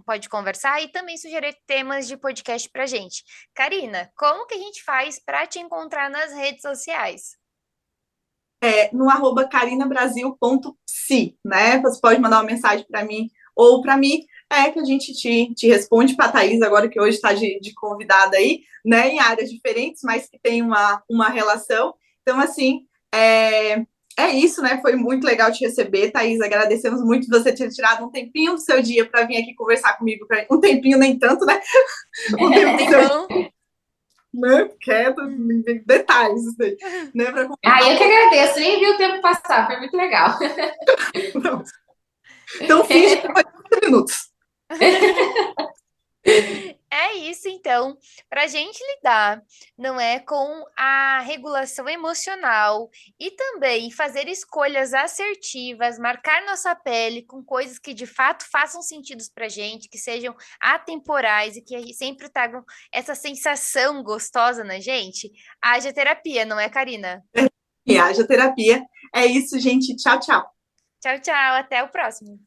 pode conversar e também sugerir temas de podcast pra gente. Karina, como que a gente faz para te encontrar nas redes sociais? No @carinabrasil.psi, né? Você pode mandar uma mensagem para mim ou para mim, que a gente te responde para a Thaís, agora que hoje está de convidada aí, né? Em áreas diferentes, mas que tem uma relação. Então, assim, é isso, né? Foi muito legal te receber, Thaís. Agradecemos muito você ter tirado um tempinho do seu dia para vir aqui conversar comigo. Um tempinho, nem tanto, né? Um tempo do seu Tempão. né? Quieto, detalhes, né? Para Eu que agradeço, nem vi o tempo passar, foi muito legal. Então, finge que foi 30 minutos. É isso, então, para a gente lidar, não é, com a regulação emocional e também fazer escolhas assertivas, marcar nossa pele com coisas que de fato façam sentido para a gente, que sejam atemporais e que sempre tragam essa sensação gostosa na gente. Haja terapia, não é, Karina? E haja terapia. É isso, gente. Tchau, tchau. Tchau, tchau, até o próximo.